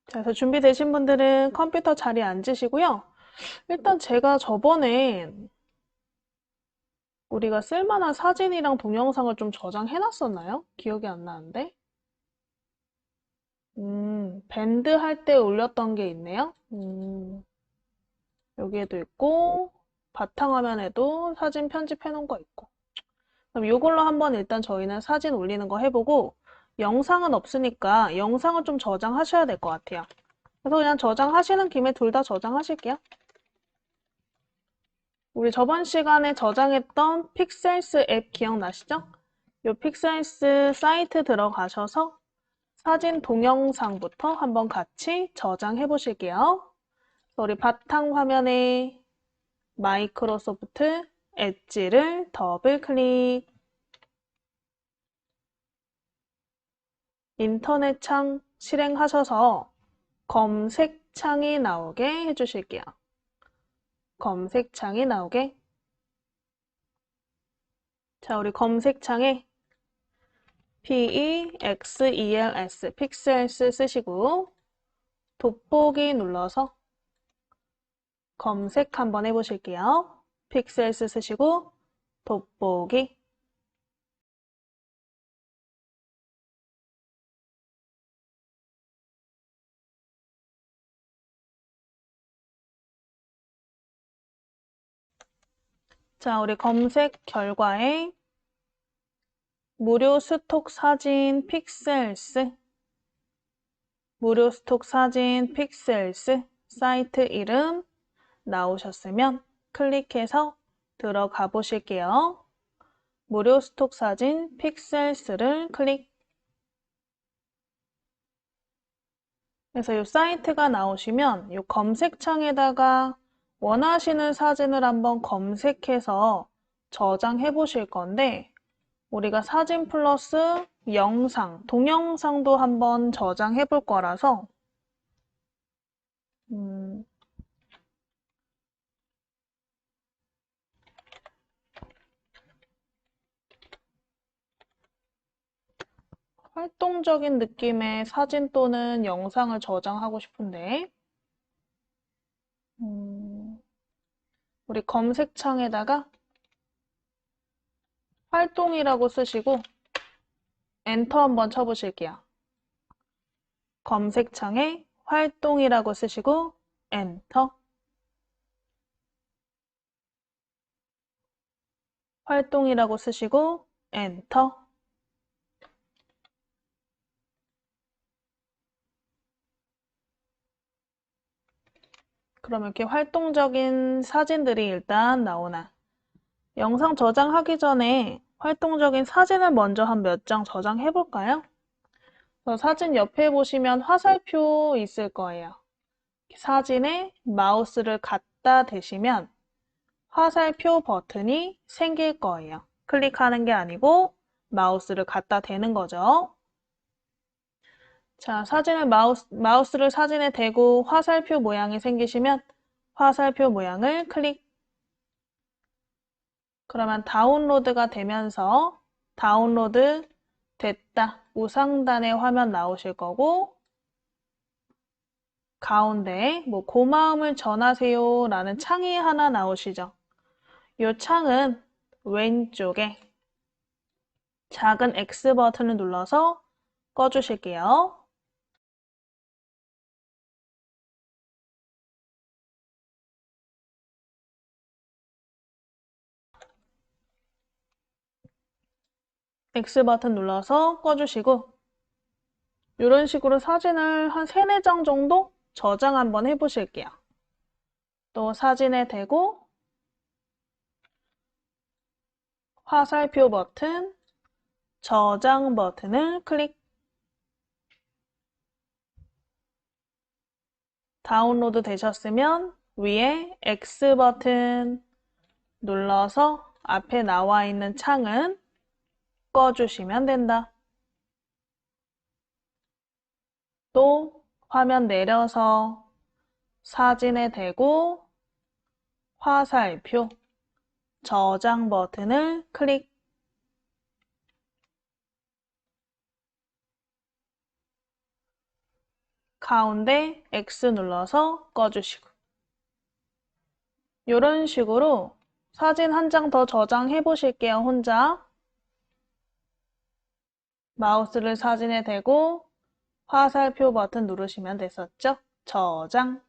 자, 그래서 준비되신 분들은 컴퓨터 자리에 앉으시고요. 일단 제가 저번에 우리가 쓸만한 사진이랑 동영상을 좀 저장해 놨었나요? 기억이 안 나는데. 밴드 할 때 올렸던 게 있네요. 여기에도 있고, 바탕화면에도 사진 편집해 놓은 거 있고. 그럼 이걸로 한번 일단 저희는 사진 올리는 거 해보고, 영상은 없으니까 영상을 좀 저장하셔야 될 것 같아요. 그래서 그냥 저장하시는 김에 둘 다 저장하실게요. 우리 저번 시간에 저장했던 픽셀스 앱 기억나시죠? 이 픽셀스 사이트 들어가셔서 사진 동영상부터 한번 같이 저장해 보실게요. 우리 바탕화면에 마이크로소프트 엣지를 더블 클릭, 인터넷 창 실행하셔서 검색창이 나오게 해주실게요. 검색창이 나오게. 자, 우리 검색창에 PEXELS, 픽셀스 쓰시고 돋보기 눌러서 검색 한번 해보실게요. 픽셀스 쓰시고 돋보기. 자, 우리 검색 결과에 무료 스톡 사진 픽셀스, 무료 스톡 사진 픽셀스 사이트 이름 나오셨으면 클릭해서 들어가 보실게요. 무료 스톡 사진 픽셀스를 클릭. 그래서 이 사이트가 나오시면 이 검색창에다가 원하시는 사진을 한번 검색해서 저장해 보실 건데 우리가 사진 플러스 영상, 동영상도 한번 저장해 볼 거라서 활동적인 느낌의 사진 또는 영상을 저장하고 싶은데 우리 검색창에다가 활동이라고 쓰시고 엔터 한번 쳐보실게요. 검색창에 활동이라고 쓰시고 엔터. 활동이라고 쓰시고 엔터. 그러면 이렇게 활동적인 사진들이 일단 나오나. 영상 저장하기 전에 활동적인 사진을 먼저 한 몇 장 저장해 볼까요? 사진 옆에 보시면 화살표 있을 거예요. 사진에 마우스를 갖다 대시면 화살표 버튼이 생길 거예요. 클릭하는 게 아니고 마우스를 갖다 대는 거죠. 자, 사진을 마우스를 사진에 대고 화살표 모양이 생기시면 화살표 모양을 클릭. 그러면 다운로드가 되면서 다운로드 됐다. 우상단의 화면 나오실 거고 가운데 뭐 고마움을 전하세요 라는 창이 하나 나오시죠. 이 창은 왼쪽에 작은 X 버튼을 눌러서 꺼주실게요. X 버튼 눌러서 꺼주시고 이런 식으로 사진을 한 3, 4장 정도 저장 한번 해보실게요. 또 사진에 대고 화살표 버튼, 저장 버튼을 클릭. 다운로드 되셨으면 위에 X 버튼 눌러서 앞에 나와 있는 창은 꺼주시면 된다. 또 화면 내려서 사진에 대고 화살표, 저장 버튼을 클릭. 가운데 X 눌러서 꺼주시고. 이런 식으로 사진 한 장 더 저장해 보실게요, 혼자. 마우스를 사진에 대고 화살표 버튼 누르시면 됐었죠? 저장.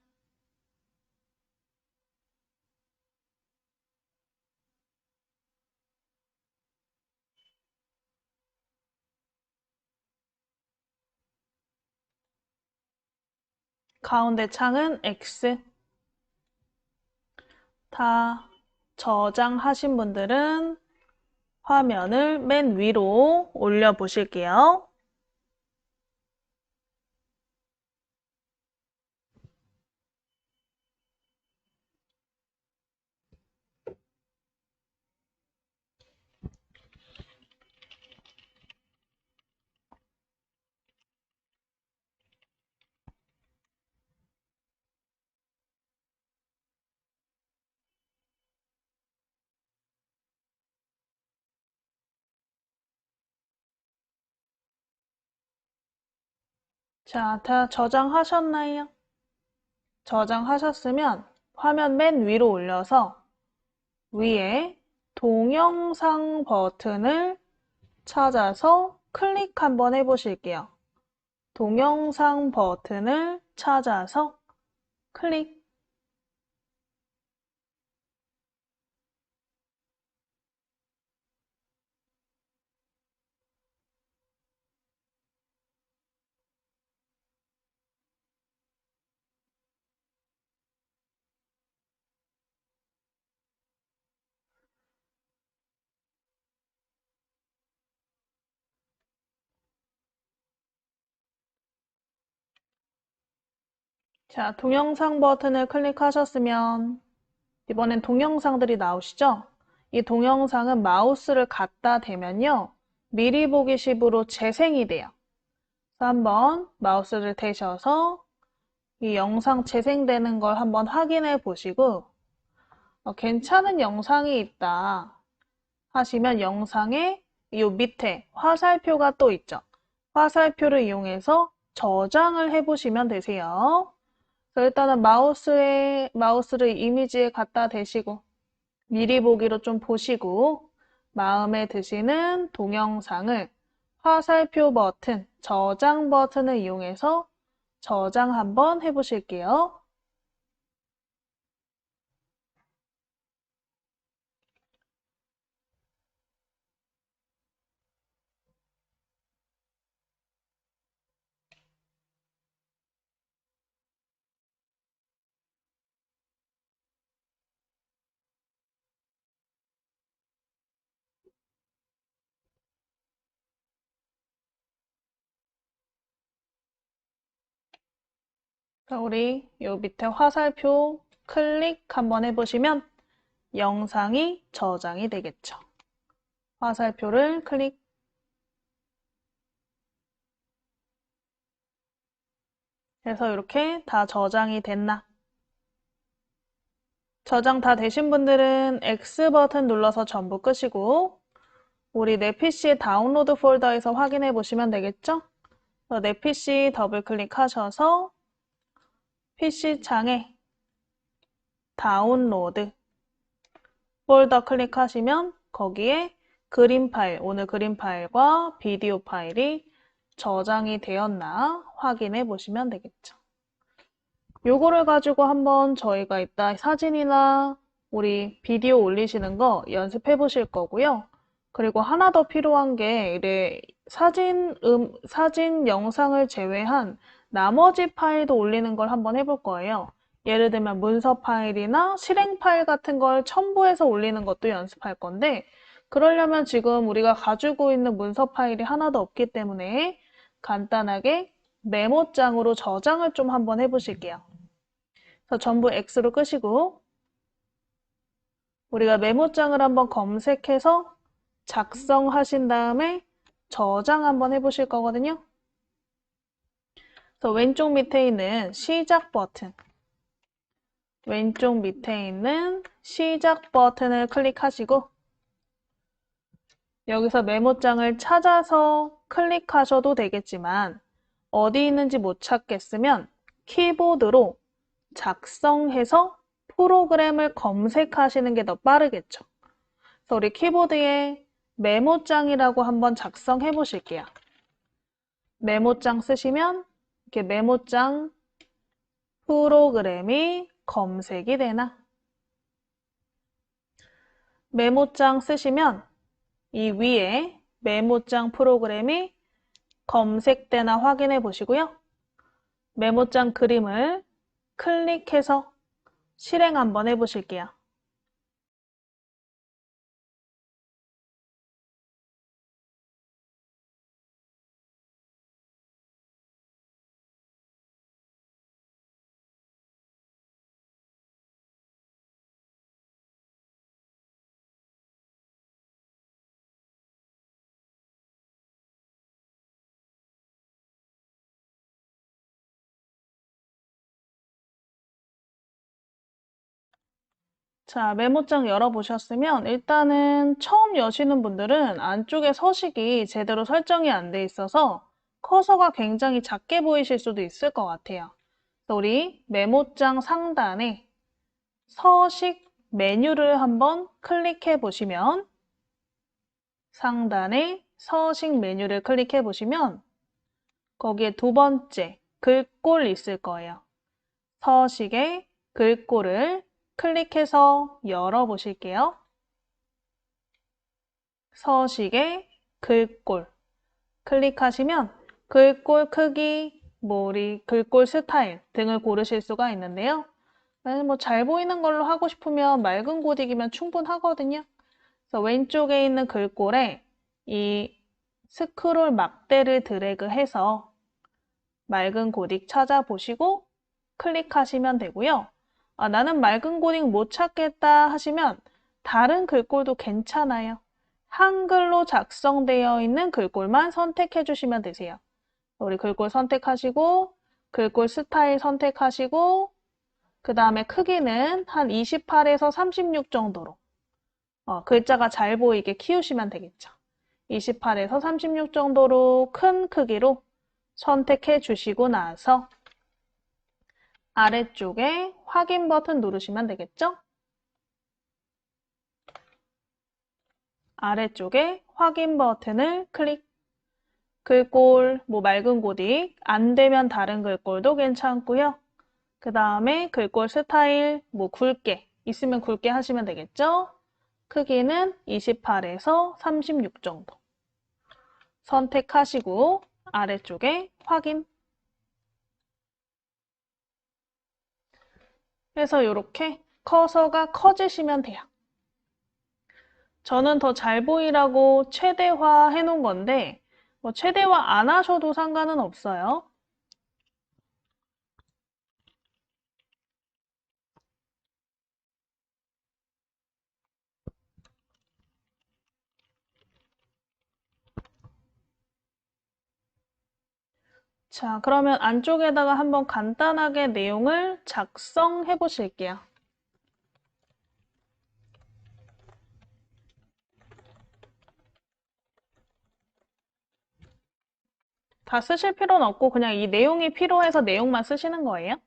가운데 창은 X. 다 저장하신 분들은 화면을 맨 위로 올려 보실게요. 자, 다 저장하셨나요? 저장하셨으면 화면 맨 위로 올려서 위에 동영상 버튼을 찾아서 클릭 한번 해보실게요. 동영상 버튼을 찾아서 클릭. 자, 동영상 버튼을 클릭하셨으면 이번엔 동영상들이 나오시죠? 이 동영상은 마우스를 갖다 대면요. 미리 보기 식으로 재생이 돼요. 그래서 한번 마우스를 대셔서 이 영상 재생되는 걸 한번 확인해 보시고 괜찮은 영상이 있다 하시면 영상에 이 밑에 화살표가 또 있죠. 화살표를 이용해서 저장을 해 보시면 되세요. 일단은 마우스를 이미지에 갖다 대시고 미리 보기로 좀 보시고 마음에 드시는 동영상을 화살표 버튼, 저장 버튼을 이용해서 저장 한번 해보실게요. 자, 우리 요 밑에 화살표 클릭 한번 해보시면 영상이 저장이 되겠죠. 화살표를 클릭. 해서 이렇게 다 저장이 됐나? 저장 다 되신 분들은 X 버튼 눌러서 전부 끄시고 우리 내 PC 다운로드 폴더에서 확인해 보시면 되겠죠? 내 PC 더블 클릭하셔서 PC 창에 다운로드 폴더 클릭하시면 거기에 그림 파일, 오늘 그림 파일과 비디오 파일이 저장이 되었나 확인해 보시면 되겠죠. 요거를 가지고 한번 저희가 이따 사진이나 우리 비디오 올리시는 거 연습해 보실 거고요. 그리고 하나 더 필요한 게 이래 사진 영상을 제외한 나머지 파일도 올리는 걸 한번 해볼 거예요. 예를 들면 문서 파일이나 실행 파일 같은 걸 첨부해서 올리는 것도 연습할 건데 그러려면 지금 우리가 가지고 있는 문서 파일이 하나도 없기 때문에 간단하게 메모장으로 저장을 좀 한번 해보실게요. 그래서 전부 X로 끄시고 우리가 메모장을 한번 검색해서 작성하신 다음에 저장 한번 해보실 거거든요. 그래서 왼쪽 밑에 있는 시작 버튼, 왼쪽 밑에 있는 시작 버튼을 클릭하시고 여기서 메모장을 찾아서 클릭하셔도 되겠지만 어디 있는지 못 찾겠으면 키보드로 작성해서 프로그램을 검색하시는 게 더 빠르겠죠. 그래서 우리 키보드에 메모장이라고 한번 작성해 보실게요. 메모장 쓰시면 이렇게 메모장 프로그램이 검색이 되나? 메모장 쓰시면 이 위에 메모장 프로그램이 검색되나 확인해 보시고요. 메모장 그림을 클릭해서 실행 한번 해 보실게요. 자, 메모장 열어보셨으면 일단은 처음 여시는 분들은 안쪽에 서식이 제대로 설정이 안 돼 있어서 커서가 굉장히 작게 보이실 수도 있을 것 같아요. 그래서 우리 메모장 상단에 서식 메뉴를 한번 클릭해 보시면 상단에 서식 메뉴를 클릭해 보시면 거기에 두 번째 글꼴 있을 거예요. 서식의 글꼴을 클릭해서 열어 보실게요. 서식의 글꼴 클릭하시면 글꼴 크기, 우리 글꼴 스타일 등을 고르실 수가 있는데요. 뭐 잘 보이는 걸로 하고 싶으면 맑은 고딕이면 충분하거든요. 그래서 왼쪽에 있는 글꼴에 이 스크롤 막대를 드래그해서 맑은 고딕 찾아보시고 클릭하시면 되고요. 나는 맑은 고딕 못 찾겠다 하시면 다른 글꼴도 괜찮아요. 한글로 작성되어 있는 글꼴만 선택해 주시면 되세요. 우리 글꼴 선택하시고 글꼴 스타일 선택하시고 그 다음에 크기는 한 28에서 36 정도로 글자가 잘 보이게 키우시면 되겠죠. 28에서 36 정도로 큰 크기로 선택해 주시고 나서 아래쪽에 확인 버튼 누르시면 되겠죠? 아래쪽에 확인 버튼을 클릭. 글꼴, 맑은 고딕, 안 되면 다른 글꼴도 괜찮고요. 그 다음에 글꼴 스타일, 굵게, 있으면 굵게 하시면 되겠죠? 크기는 28에서 36 정도. 선택하시고 아래쪽에 확인. 그래서 이렇게 커서가 커지시면 돼요. 저는 더 잘 보이라고 최대화 해놓은 건데 최대화 안 하셔도 상관은 없어요. 자, 그러면 안쪽에다가 한번 간단하게 내용을 작성해 보실게요. 다 쓰실 필요는 없고 그냥 이 내용이 필요해서 내용만 쓰시는 거예요.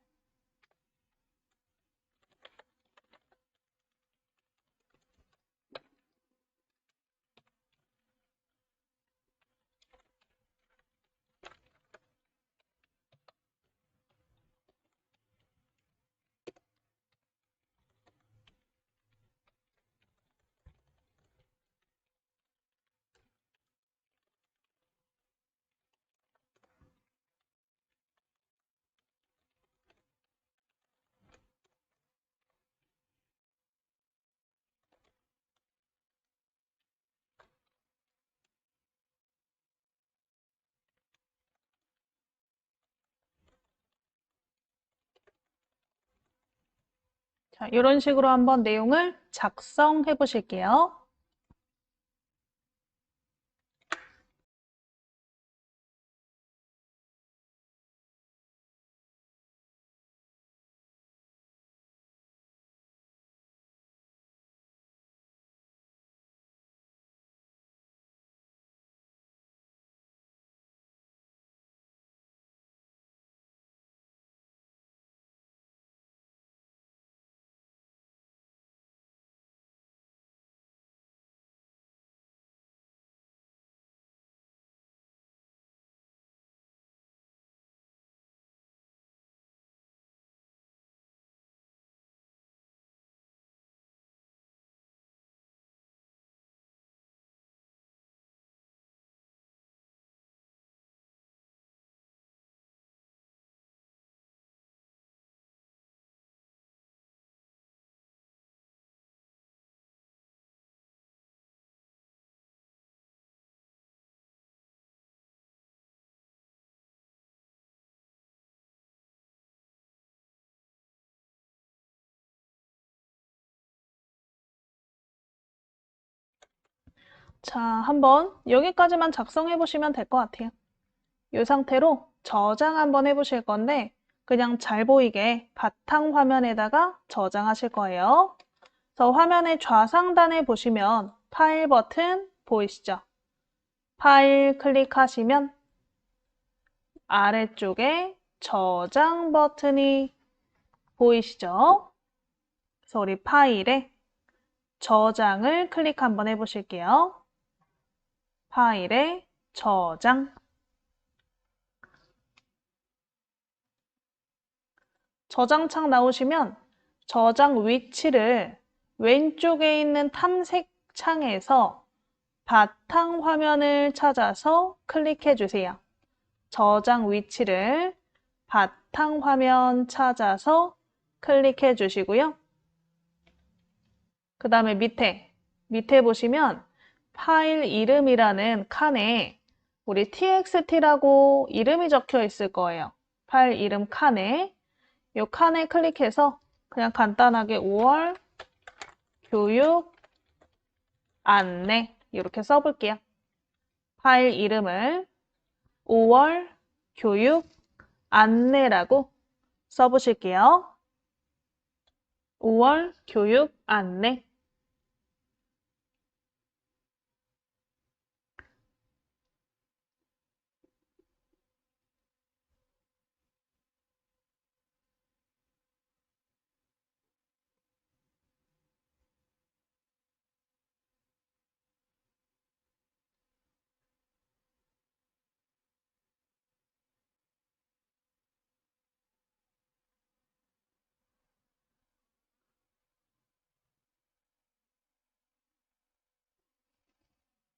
자, 이런 식으로 한번 내용을 작성해 보실게요. 자, 한번 여기까지만 작성해 보시면 될 것 같아요. 이 상태로 저장 한번 해보실 건데 그냥 잘 보이게 바탕 화면에다가 저장하실 거예요. 그래서 화면의 좌상단에 보시면 파일 버튼 보이시죠? 파일 클릭하시면 아래쪽에 저장 버튼이 보이시죠? 그래서 우리 파일에 저장을 클릭 한번 해보실게요. 파일에 저장. 저장창 나오시면 저장 위치를 왼쪽에 있는 탐색 창에서 바탕 화면을 찾아서 클릭해 주세요. 저장 위치를 바탕 화면 찾아서 클릭해 주시고요. 그 다음에 밑에 보시면 파일 이름이라는 칸에 우리 txt라고 이름이 적혀 있을 거예요. 파일 이름 칸에 이 칸에 클릭해서 그냥 간단하게 5월 교육 안내 이렇게 써볼게요. 파일 이름을 5월 교육 안내라고 써보실게요. 5월 교육 안내.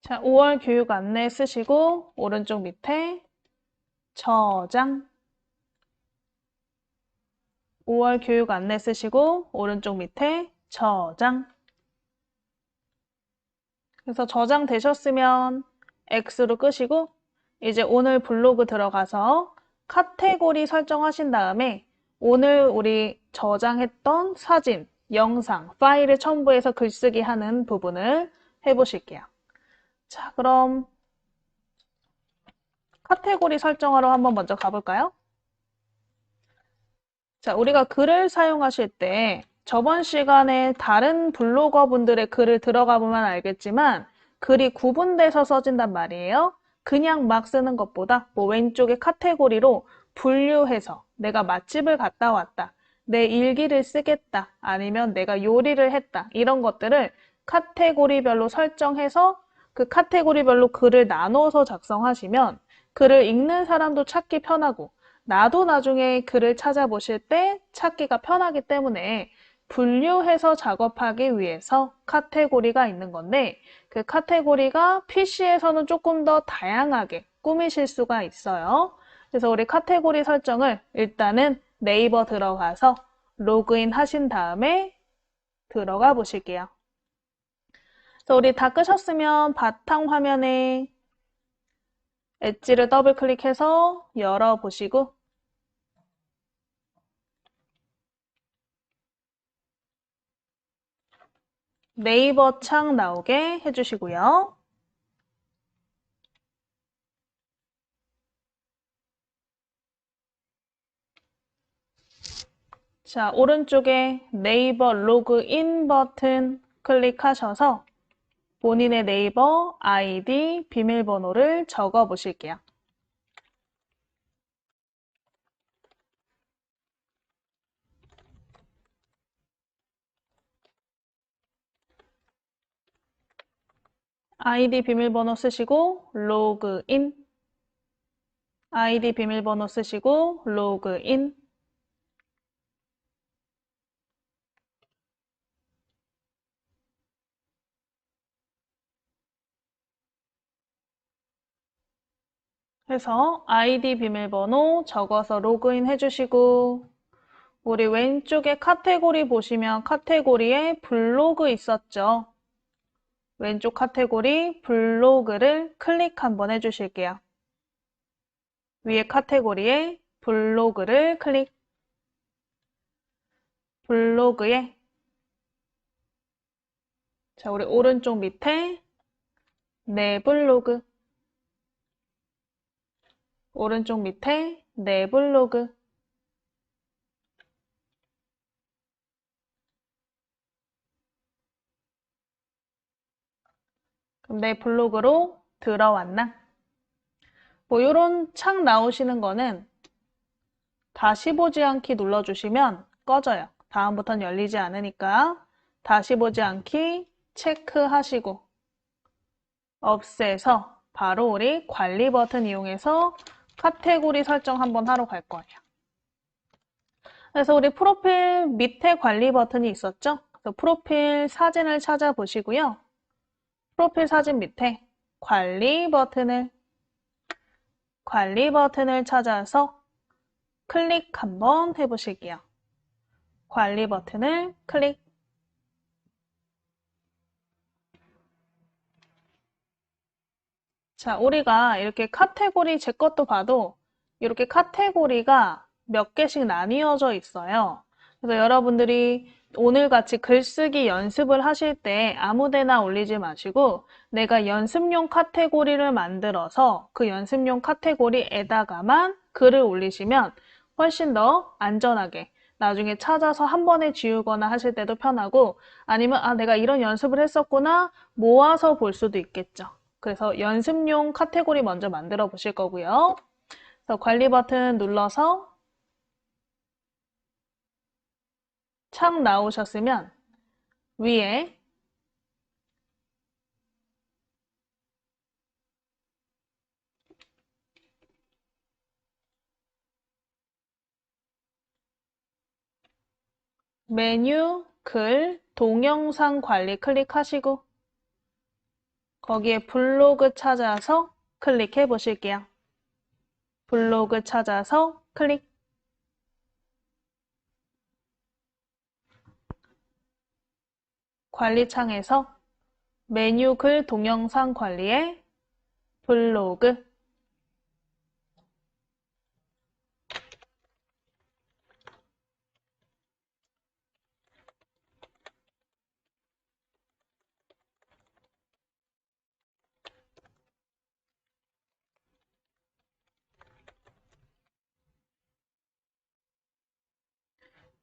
자, 5월 교육 안내 쓰시고 오른쪽 밑에 저장. 5월 교육 안내 쓰시고 오른쪽 밑에 저장. 그래서 저장 되셨으면 X로 끄시고 이제 오늘 블로그 들어가서 카테고리 설정하신 다음에 오늘 우리 저장했던 사진, 영상, 파일을 첨부해서 글쓰기 하는 부분을 해보실게요. 자, 그럼 카테고리 설정하러 한번 먼저 가볼까요? 자, 우리가 글을 사용하실 때 저번 시간에 다른 블로거 분들의 글을 들어가 보면 알겠지만 글이 구분돼서 써진단 말이에요. 그냥 막 쓰는 것보다 뭐 왼쪽에 카테고리로 분류해서 내가 맛집을 갔다 왔다, 내 일기를 쓰겠다, 아니면 내가 요리를 했다 이런 것들을 카테고리별로 설정해서 그 카테고리별로 글을 나눠서 작성하시면 글을 읽는 사람도 찾기 편하고 나도 나중에 글을 찾아보실 때 찾기가 편하기 때문에 분류해서 작업하기 위해서 카테고리가 있는 건데 그 카테고리가 PC에서는 조금 더 다양하게 꾸미실 수가 있어요. 그래서 우리 카테고리 설정을 일단은 네이버 들어가서 로그인 하신 다음에 들어가 보실게요. 그래서 우리 다 끄셨으면 바탕 화면에 엣지를 더블 클릭해서 열어보시고 네이버 창 나오게 해주시고요. 자, 오른쪽에 네이버 로그인 버튼 클릭하셔서 본인의 네이버 아이디, 비밀번호를 적어 보실게요. 아이디 비밀번호 쓰시고 로그인. 아이디 비밀번호 쓰시고 로그인. 해서 아이디 비밀번호 적어서 로그인 해주시고 우리 왼쪽에 카테고리 보시면 카테고리에 블로그 있었죠. 왼쪽 카테고리 블로그를 클릭 한번 해주실게요. 위에 카테고리에 블로그를 클릭. 블로그에 자, 우리 오른쪽 밑에 내 블로그. 오른쪽 밑에 내 블로그. 그럼 내 블로그로 들어왔나? 뭐 이런 창 나오시는 거는 다시 보지 않기 눌러주시면 꺼져요. 다음부터는 열리지 않으니까 다시 보지 않기 체크하시고 없애서 바로 우리 관리 버튼 이용해서 카테고리 설정 한번 하러 갈 거예요. 그래서 우리 프로필 밑에 관리 버튼이 있었죠? 그래서 프로필 사진을 찾아보시고요. 프로필 사진 밑에 관리 버튼을 찾아서 클릭 한번 해보실게요. 관리 버튼을 클릭. 자, 우리가 이렇게 카테고리, 제 것도 봐도 이렇게 카테고리가 몇 개씩 나뉘어져 있어요. 그래서 여러분들이 오늘같이 글쓰기 연습을 하실 때 아무데나 올리지 마시고 내가 연습용 카테고리를 만들어서 그 연습용 카테고리에다가만 글을 올리시면 훨씬 더 안전하게 나중에 찾아서 한 번에 지우거나 하실 때도 편하고 아니면 아, 내가 이런 연습을 했었구나 모아서 볼 수도 있겠죠. 그래서 연습용 카테고리 먼저 만들어 보실 거고요. 그래서 관리 버튼 눌러서 창 나오셨으면 위에 메뉴, 글, 동영상 관리 클릭하시고 거기에 블로그 찾아서 클릭해 보실게요. 블로그 찾아서 클릭. 관리창에서 메뉴, 글, 동영상 관리에 블로그.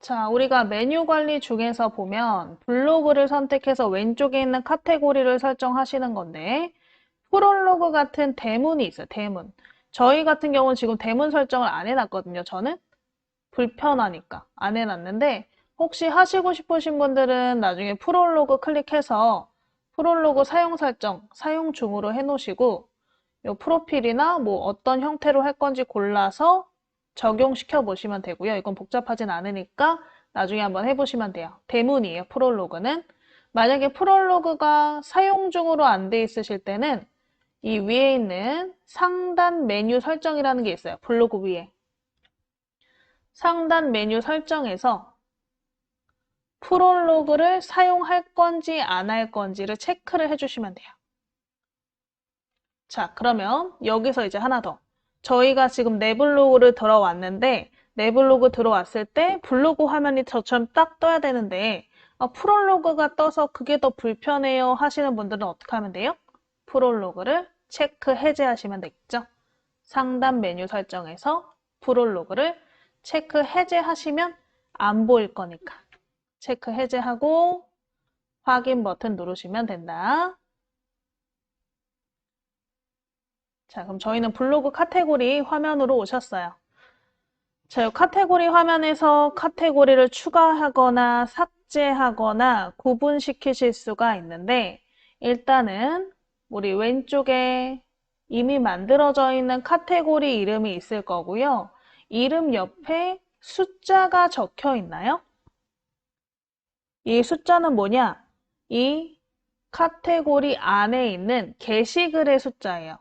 자, 우리가 메뉴 관리 중에서 보면 블로그를 선택해서 왼쪽에 있는 카테고리를 설정하시는 건데 프롤로그 같은 대문이 있어요. 대문. 저희 같은 경우는 지금 대문 설정을 안 해놨거든요. 저는 불편하니까 안 해놨는데 혹시 하시고 싶으신 분들은 나중에 프롤로그 클릭해서 프롤로그 사용 설정, 사용 중으로 해놓으시고 이 프로필이나 뭐 어떤 형태로 할 건지 골라서 적용시켜 보시면 되고요. 이건 복잡하진 않으니까 나중에 한번 해보시면 돼요. 대문이에요. 프롤로그는. 만약에 프롤로그가 사용 중으로 안 돼 있으실 때는 이 위에 있는 상단 메뉴 설정이라는 게 있어요. 블로그 위에. 상단 메뉴 설정에서 프롤로그를 사용할 건지 안 할 건지를 체크를 해주시면 돼요. 자, 그러면 여기서 이제 하나 더. 저희가 지금 내 블로그를 들어왔는데 내 블로그 들어왔을 때 블로그 화면이 저처럼 딱 떠야 되는데 프롤로그가 떠서 그게 더 불편해요 하시는 분들은 어떻게 하면 돼요? 프롤로그를 체크 해제하시면 되겠죠? 상단 메뉴 설정에서 프롤로그를 체크 해제하시면 안 보일 거니까 체크 해제하고 확인 버튼 누르시면 된다. 자, 그럼 저희는 블로그 카테고리 화면으로 오셨어요. 자, 이 카테고리 화면에서 카테고리를 추가하거나 삭제하거나 구분시키실 수가 있는데 일단은 우리 왼쪽에 이미 만들어져 있는 카테고리 이름이 있을 거고요. 이름 옆에 숫자가 적혀 있나요? 이 숫자는 뭐냐? 이 카테고리 안에 있는 게시글의 숫자예요.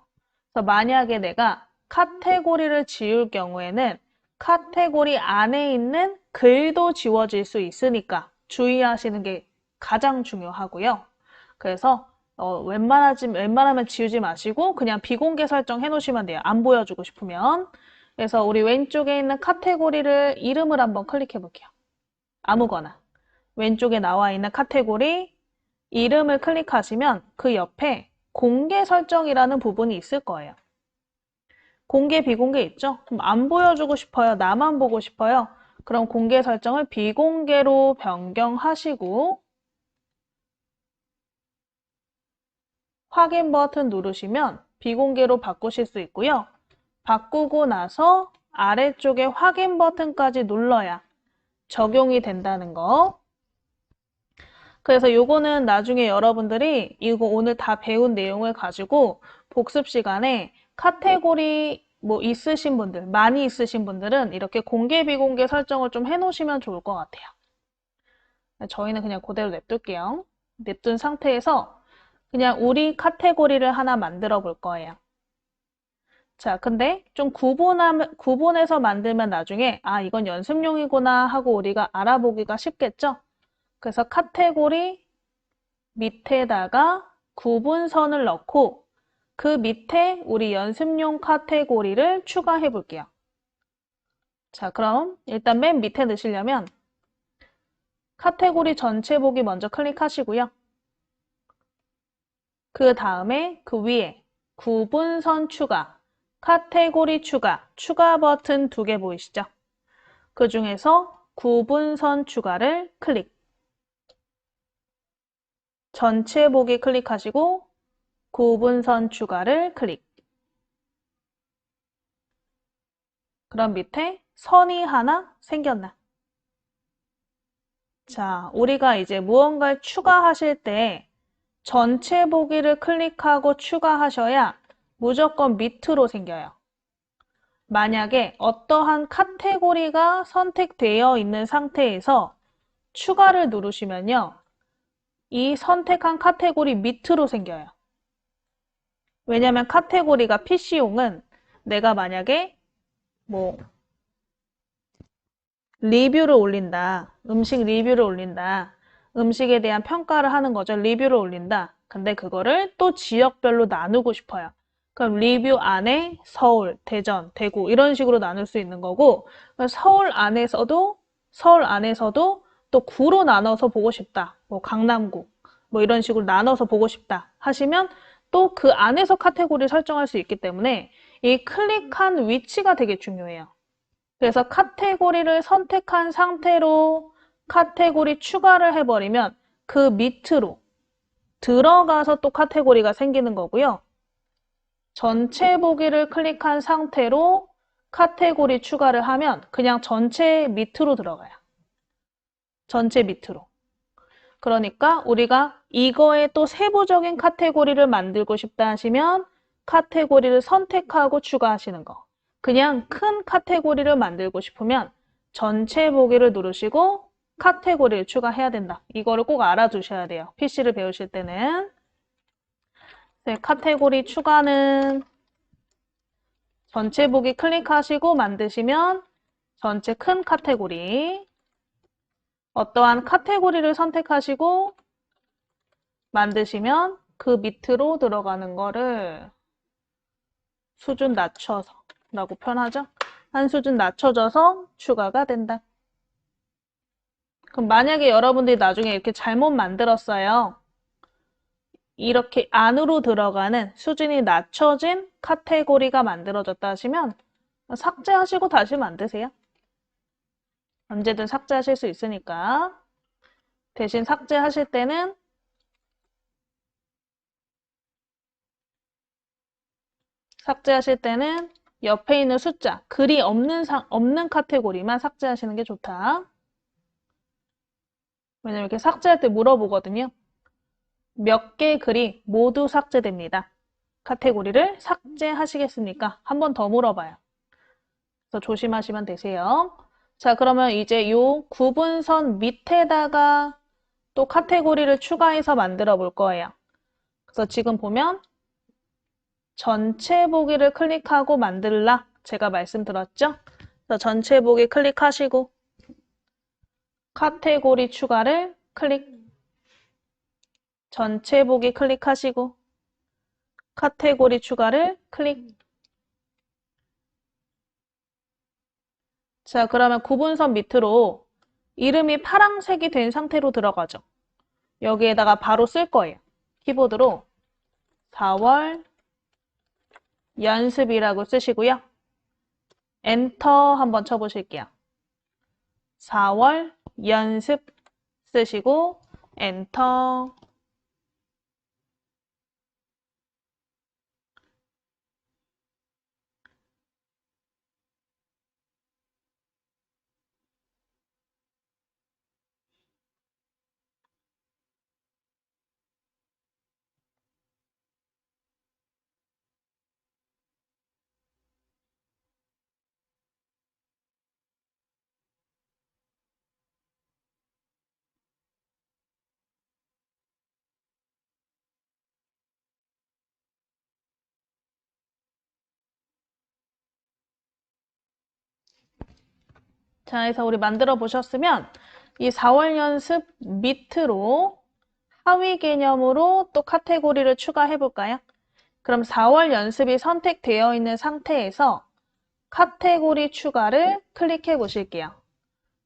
그래서 만약에 내가 카테고리를 지울 경우에는 카테고리 안에 있는 글도 지워질 수 있으니까 주의하시는 게 가장 중요하고요. 그래서 웬만하면 지우지 마시고 그냥 비공개 설정 해놓으시면 돼요. 안 보여주고 싶으면. 그래서 우리 왼쪽에 있는 카테고리를 이름을 한번 클릭해 볼게요. 아무거나. 왼쪽에 나와 있는 카테고리 이름을 클릭하시면 그 옆에 공개 설정이라는 부분이 있을 거예요. 공개, 비공개 있죠? 그럼 안 보여주고 싶어요? 나만 보고 싶어요? 그럼 공개 설정을 비공개로 변경하시고 확인 버튼 누르시면 비공개로 바꾸실 수 있고요. 바꾸고 나서 아래쪽에 확인 버튼까지 눌러야 적용이 된다는 거. 그래서 요거는 나중에 여러분들이 이거 오늘 다 배운 내용을 가지고 복습 시간에 카테고리 뭐 있으신 분들, 많이 있으신 분들은 이렇게 공개, 비공개 설정을 좀 해놓으시면 좋을 것 같아요. 저희는 그냥 그대로 냅둘게요. 냅둔 상태에서 그냥 우리 카테고리를 하나 만들어 볼 거예요. 자, 근데 좀 구분해서 만들면 나중에 아, 이건 연습용이구나 하고 우리가 알아보기가 쉽겠죠? 그래서 카테고리 밑에다가 구분선을 넣고 그 밑에 우리 연습용 카테고리를 추가해 볼게요. 자, 그럼 일단 맨 밑에 넣으시려면 카테고리 전체 보기 먼저 클릭하시고요. 그 다음에 그 위에 구분선 추가, 카테고리 추가, 추가 버튼 2개 보이시죠? 그 중에서 구분선 추가를 클릭. 전체 보기 클릭하시고 구분선 추가를 클릭. 그럼 밑에 선이 하나 생겼나? 자, 우리가 이제 무언가를 추가하실 때 전체 보기를 클릭하고 추가하셔야 무조건 밑으로 생겨요. 만약에 어떠한 카테고리가 선택되어 있는 상태에서 추가를 누르시면요. 이 선택한 카테고리 밑으로 생겨요. 왜냐면 카테고리가 PC용은 내가 만약에 뭐 리뷰를 올린다. 음식 리뷰를 올린다. 음식에 대한 평가를 하는 거죠. 리뷰를 올린다. 근데 그거를 또 지역별로 나누고 싶어요. 그럼 리뷰 안에 서울, 대전, 대구 이런 식으로 나눌 수 있는 거고 서울 안에서도 또 구로 나눠서 보고 싶다. 뭐 강남구 뭐 이런 식으로 나눠서 보고 싶다 하시면 또 그 안에서 카테고리 설정할 수 있기 때문에 이 클릭한 위치가 되게 중요해요. 그래서 카테고리를 선택한 상태로 카테고리 추가를 해버리면 그 밑으로 들어가서 또 카테고리가 생기는 거고요. 전체 보기를 클릭한 상태로 카테고리 추가를 하면 그냥 전체 밑으로 들어가요. 전체 밑으로. 그러니까 우리가 이거에 또 세부적인 카테고리를 만들고 싶다 하시면 카테고리를 선택하고 추가하시는 거. 그냥 큰 카테고리를 만들고 싶으면 전체 보기를 누르시고 카테고리를 추가해야 된다. 이거를 꼭 알아두셔야 돼요. PC를 배우실 때는. 네, 카테고리 추가는 전체 보기 클릭하시고 만드시면 전체 큰 카테고리. 어떠한 카테고리를 선택하시고 만드시면 그 밑으로 들어가는 거를 수준 낮춰서 라고 표현하죠. 한 수준 낮춰져서 추가가 된다. 그럼 만약에 여러분들이 나중에 이렇게 잘못 만들었어요. 이렇게 안으로 들어가는 수준이 낮춰진 카테고리가 만들어졌다 하시면 삭제하시고 다시 만드세요. 언제든 삭제하실 수 있으니까. 대신 삭제하실 때는 옆에 있는 숫자, 글이 없는 카테고리만 삭제하시는 게 좋다. 왜냐면 이렇게 삭제할 때 물어보거든요. 몇 개 글이 모두 삭제됩니다. 카테고리를 삭제하시겠습니까? 한 번 더 물어봐요. 그래서 조심하시면 되세요. 자, 그러면 이제 요 구분선 밑에다가 또 카테고리를 추가해서 만들어 볼 거예요. 그래서 지금 보면 전체 보기를 클릭하고 만들라 제가 말씀드렸죠? 그래서 전체 보기 클릭하시고 카테고리 추가를 클릭, 전체 보기 클릭하시고 카테고리 추가를 클릭. 자, 그러면 구분선 밑으로 이름이 파란색이 된 상태로 들어가죠. 여기에다가 바로 쓸 거예요. 키보드로 4월 연습이라고 쓰시고요. 엔터 한번 쳐보실게요. 4월 연습 쓰시고 엔터. 자, 그래서 우리 만들어 보셨으면 이 4월 연습 밑으로 하위 개념으로 또 카테고리를 추가해 볼까요? 그럼 4월 연습이 선택되어 있는 상태에서 카테고리 추가를 클릭해 보실게요.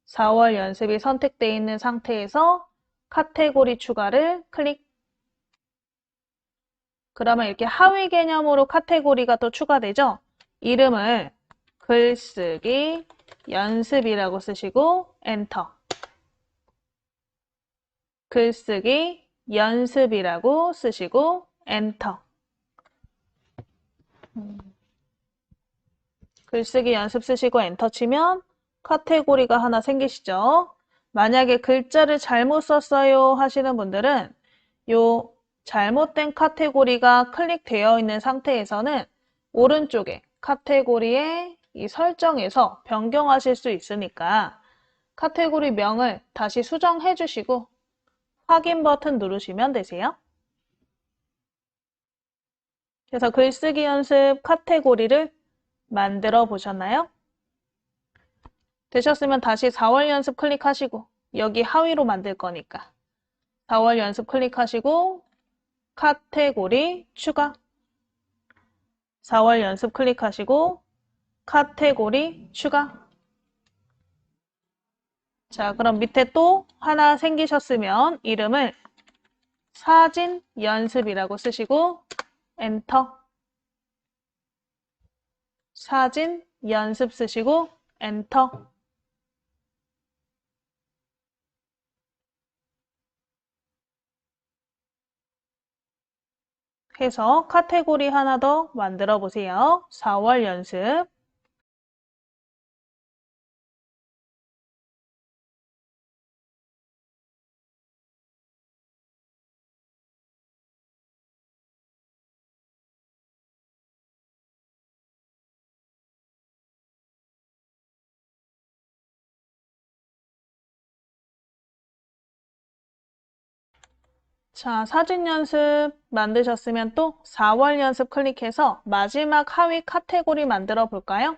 4월 연습이 선택되어 있는 상태에서 카테고리 추가를 클릭. 그러면 이렇게 하위 개념으로 카테고리가 또 추가되죠? 이름을 글쓰기 연습이라고 쓰시고 엔터. 글쓰기 연습이라고 쓰시고 엔터. 글쓰기 연습 쓰시고 엔터 치면 카테고리가 하나 생기시죠? 만약에 글자를 잘못 썼어요 하시는 분들은 요 잘못된 카테고리가 클릭되어 있는 상태에서는 오른쪽에 카테고리에 이 설정에서 변경하실 수 있으니까 카테고리 명을 다시 수정해 주시고 확인 버튼 누르시면 되세요. 그래서 글쓰기 연습 카테고리를 만들어 보셨나요? 되셨으면 다시 4월 연습 클릭하시고 여기 하위로 만들 거니까 4월 연습 클릭하시고 카테고리 추가. 4월 연습 클릭하시고 카테고리 추가. 자, 그럼 밑에 또 하나 생기셨으면 이름을 사진 연습이라고 쓰시고 엔터. 사진 연습 쓰시고 엔터. 해서 카테고리 하나 더 만들어 보세요. 4월 연습. 자, 사진 연습 만드셨으면 또 4월 연습 클릭해서 마지막 하위 카테고리 만들어 볼까요?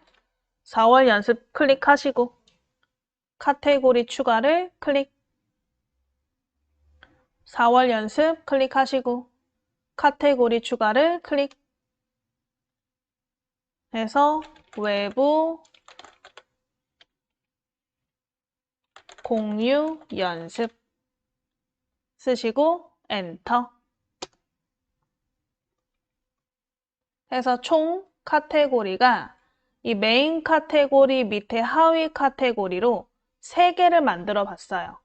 4월 연습 클릭하시고 카테고리 추가를 클릭. 4월 연습 클릭하시고 카테고리 추가를 클릭. 해서 외부 공유 연습 쓰시고 엔터. 해서 총 카테고리가 이 메인 카테고리 밑에 하위 카테고리로 3개를 만들어 봤어요.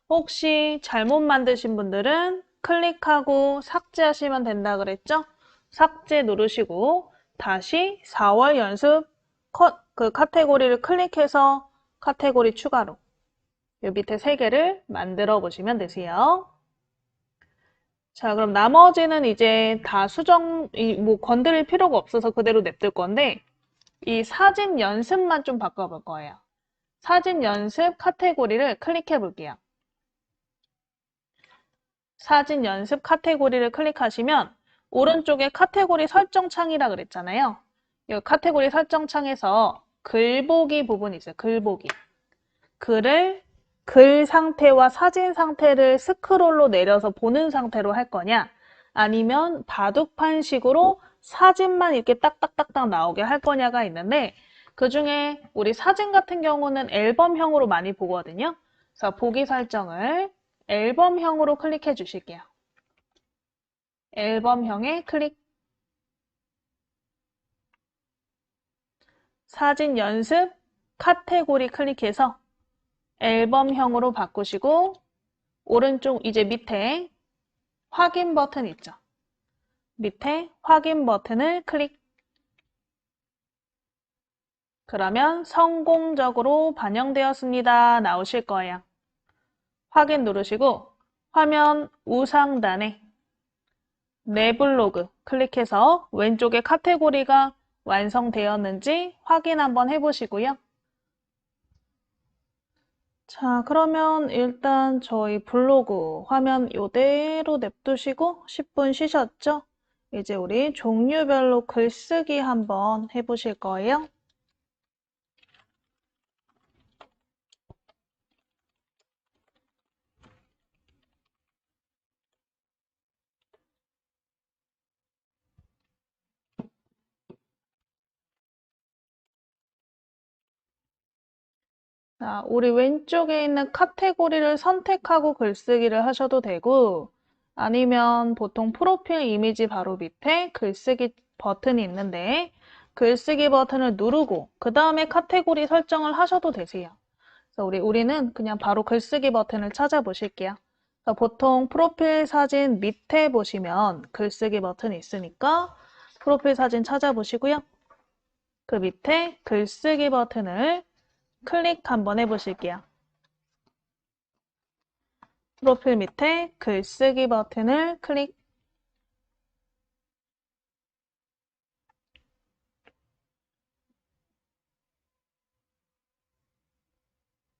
혹시 잘못 만드신 분들은 클릭하고 삭제하시면 된다 그랬죠? 삭제 누르시고 다시 4월 연습 그 카테고리를 클릭해서 카테고리 추가로 이 밑에 3개를 만들어 보시면 되세요. 자, 그럼 나머지는 이제 다 뭐 건드릴 필요가 없어서 그대로 냅둘 건데 이 사진 연습만 좀 바꿔볼 거예요. 사진 연습 카테고리를 클릭해 볼게요. 사진 연습 카테고리를 클릭하시면 오른쪽에 카테고리 설정 창이라 그랬잖아요. 이 카테고리 설정 창에서 글보기 부분이 있어요. 글보기. 글 상태와 사진 상태를 스크롤로 내려서 보는 상태로 할 거냐, 아니면 바둑판식으로 사진만 이렇게 딱딱딱딱 나오게 할 거냐가 있는데 그 중에 우리 사진 같은 경우는 앨범형으로 많이 보거든요. 그래서 보기 설정을 앨범형으로 클릭해 주실게요. 앨범형에 클릭. 사진 연습 카테고리 클릭해서 앨범형으로 바꾸시고 오른쪽 이제 밑에 확인 버튼 있죠? 밑에 확인 버튼을 클릭. 그러면 성공적으로 반영되었습니다. 나오실 거예요. 확인 누르시고 화면 우상단에 내 블로그 클릭해서 왼쪽에 카테고리가 완성되었는지 확인 한번 해보시고요. 자, 그러면 일단 저희 블로그 화면 이대로 냅두시고 10분 쉬셨죠? 이제 우리 종류별로 글쓰기 한번 해보실 거예요. 자, 우리 왼쪽에 있는 카테고리를 선택하고 글쓰기를 하셔도 되고 아니면 보통 프로필 이미지 바로 밑에 글쓰기 버튼이 있는데 글쓰기 버튼을 누르고 그 다음에 카테고리 설정을 하셔도 되세요. 그래서 우리는 그냥 바로 글쓰기 버튼을 찾아보실게요. 보통 프로필 사진 밑에 보시면 글쓰기 버튼이 있으니까 프로필 사진 찾아보시고요. 그 밑에 글쓰기 버튼을 클릭 한번 해보실게요. 프로필 밑에 글쓰기 버튼을 클릭.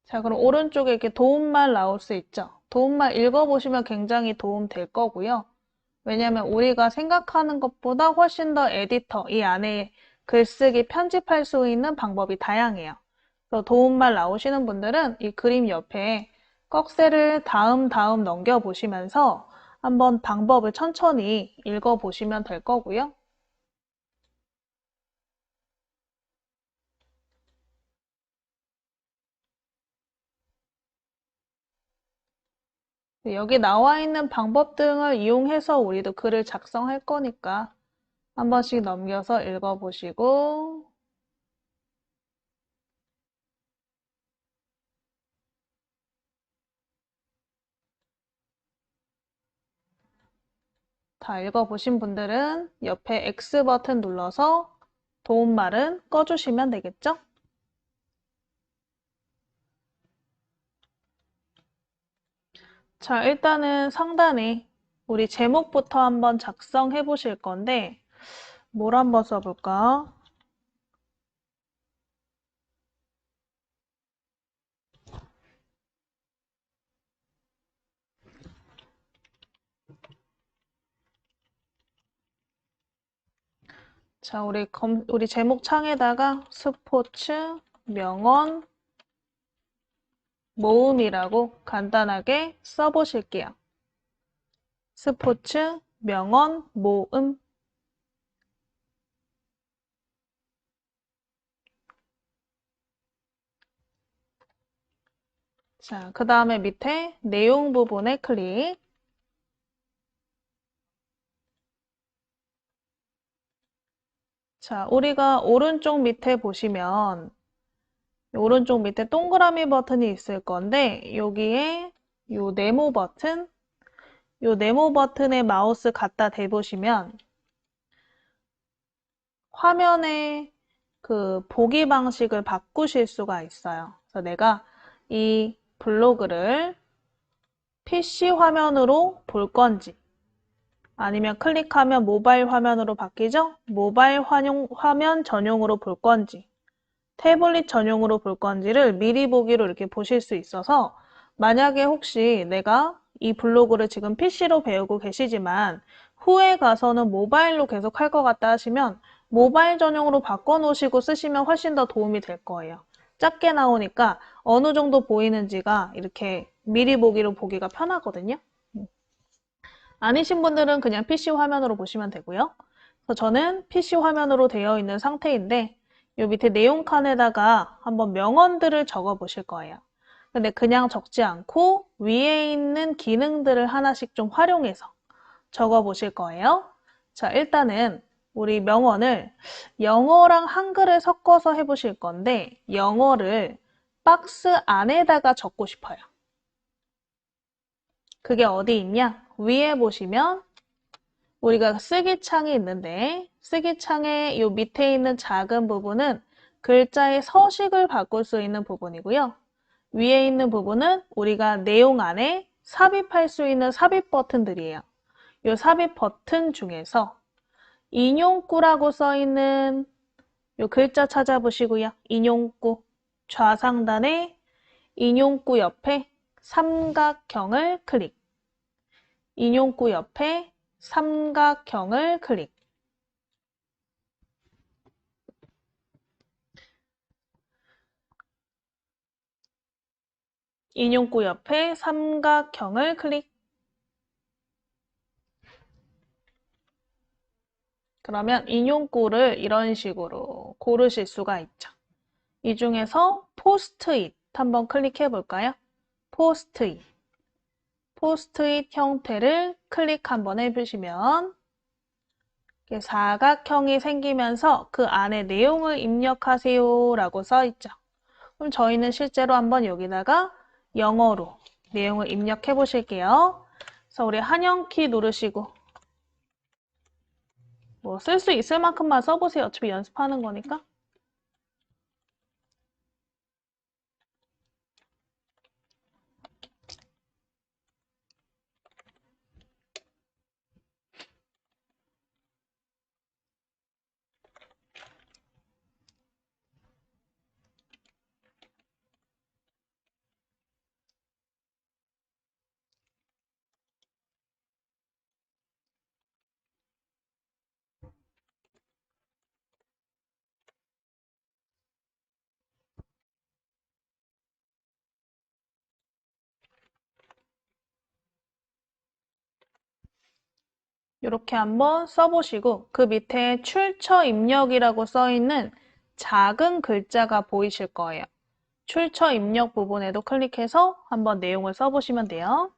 자, 그럼 오른쪽에 이렇게 도움말 나올 수 있죠? 도움말 읽어보시면 굉장히 도움 될 거고요. 왜냐하면 우리가 생각하는 것보다 훨씬 더 에디터, 이 안에 글쓰기 편집할 수 있는 방법이 다양해요. 그래서 도움말 나오시는 분들은 이 그림 옆에 꺽쇠를 다음 넘겨보시면서 한번 방법을 천천히 읽어보시면 될 거고요. 여기 나와 있는 방법 등을 이용해서 우리도 글을 작성할 거니까 한 번씩 넘겨서 읽어보시고 다 읽어보신 분들은 옆에 X 버튼 눌러서 도움말은 꺼주시면 되겠죠? 자, 일단은 상단에 우리 제목부터 한번 작성해 보실 건데 뭘 한번 써볼까? 자, 우리 제목 창에다가 스포츠 명언 모음이라고 간단하게 써보실게요. 스포츠 명언 모음. 자, 그 다음에 밑에 내용 부분에 클릭. 자, 우리가 오른쪽 밑에 보시면 오른쪽 밑에 동그라미 버튼이 있을 건데 여기에 요 네모 버튼에 마우스 갖다 대보시면 화면에 그 보기 방식을 바꾸실 수가 있어요. 그래서 내가 이 블로그를 PC 화면으로 볼 건지 아니면 클릭하면 모바일 화면으로 바뀌죠? 모바일 화면 전용으로 볼 건지 태블릿 전용으로 볼 건지를 미리 보기로 이렇게 보실 수 있어서 만약에 혹시 내가 이 블로그를 지금 PC로 배우고 계시지만 후에 가서는 모바일로 계속 할 것 같다 하시면 모바일 전용으로 바꿔놓으시고 쓰시면 훨씬 더 도움이 될 거예요. 작게 나오니까 어느 정도 보이는지가 이렇게 미리 보기로 보기가 편하거든요. 아니신 분들은 그냥 PC 화면으로 보시면 되고요. 그래서 저는 PC 화면으로 되어 있는 상태인데 요 밑에 내용 칸에다가 한번 명언들을 적어 보실 거예요. 근데 그냥 적지 않고 위에 있는 기능들을 하나씩 좀 활용해서 적어 보실 거예요. 자, 일단은 우리 명언을 영어랑 한글을 섞어서 해보실 건데 영어를 박스 안에다가 적고 싶어요. 그게 어디 있냐? 위에 보시면 우리가 쓰기창이 있는데 쓰기창의 요 밑에 있는 작은 부분은 글자의 서식을 바꿀 수 있는 부분이고요. 위에 있는 부분은 우리가 내용 안에 삽입할 수 있는 삽입 버튼들이에요. 요 삽입 버튼 중에서 인용구라고 써 있는 요 글자 찾아보시고요. 인용구 좌상단에 인용구 옆에 삼각형을 클릭. 인용구 옆에 삼각형을 클릭. 인용구 옆에 삼각형을 클릭. 그러면 인용구를 이런 식으로 고르실 수가 있죠. 이 중에서 포스트잇 한번 클릭해 볼까요? 포스트잇. 포스트잇 형태를 클릭 한번 해보시면 사각형이 생기면서 그 안에 내용을 입력하세요 라고 써 있죠. 그럼 저희는 실제로 한번 여기다가 영어로 내용을 입력해 보실게요. 그래서 우리 한영키 누르시고 뭐 쓸 수 있을 만큼만 써보세요. 어차피 연습하는 거니까. 이렇게 한번 써보시고 그 밑에 출처 입력이라고 써있는 작은 글자가 보이실 거예요. 출처 입력 부분에도 클릭해서 한번 내용을 써보시면 돼요.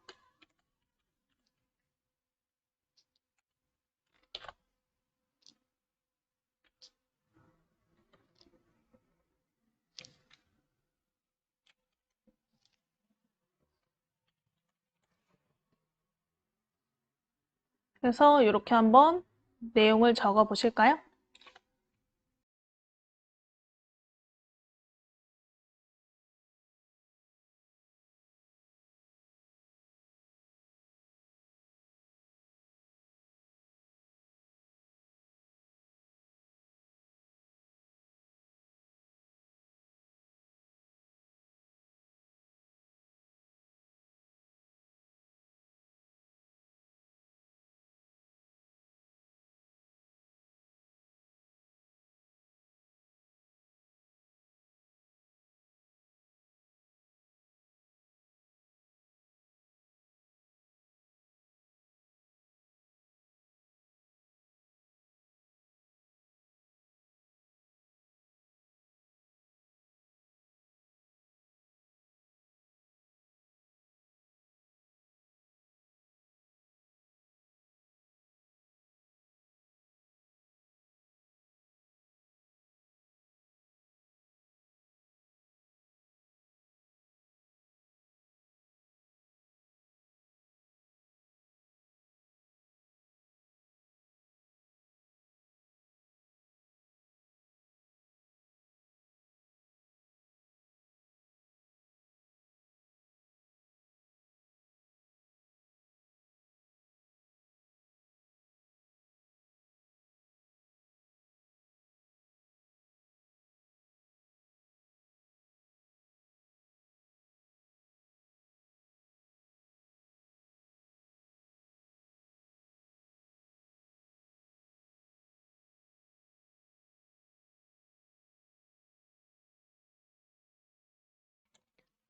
그래서 이렇게 한번 내용을 적어 보실까요?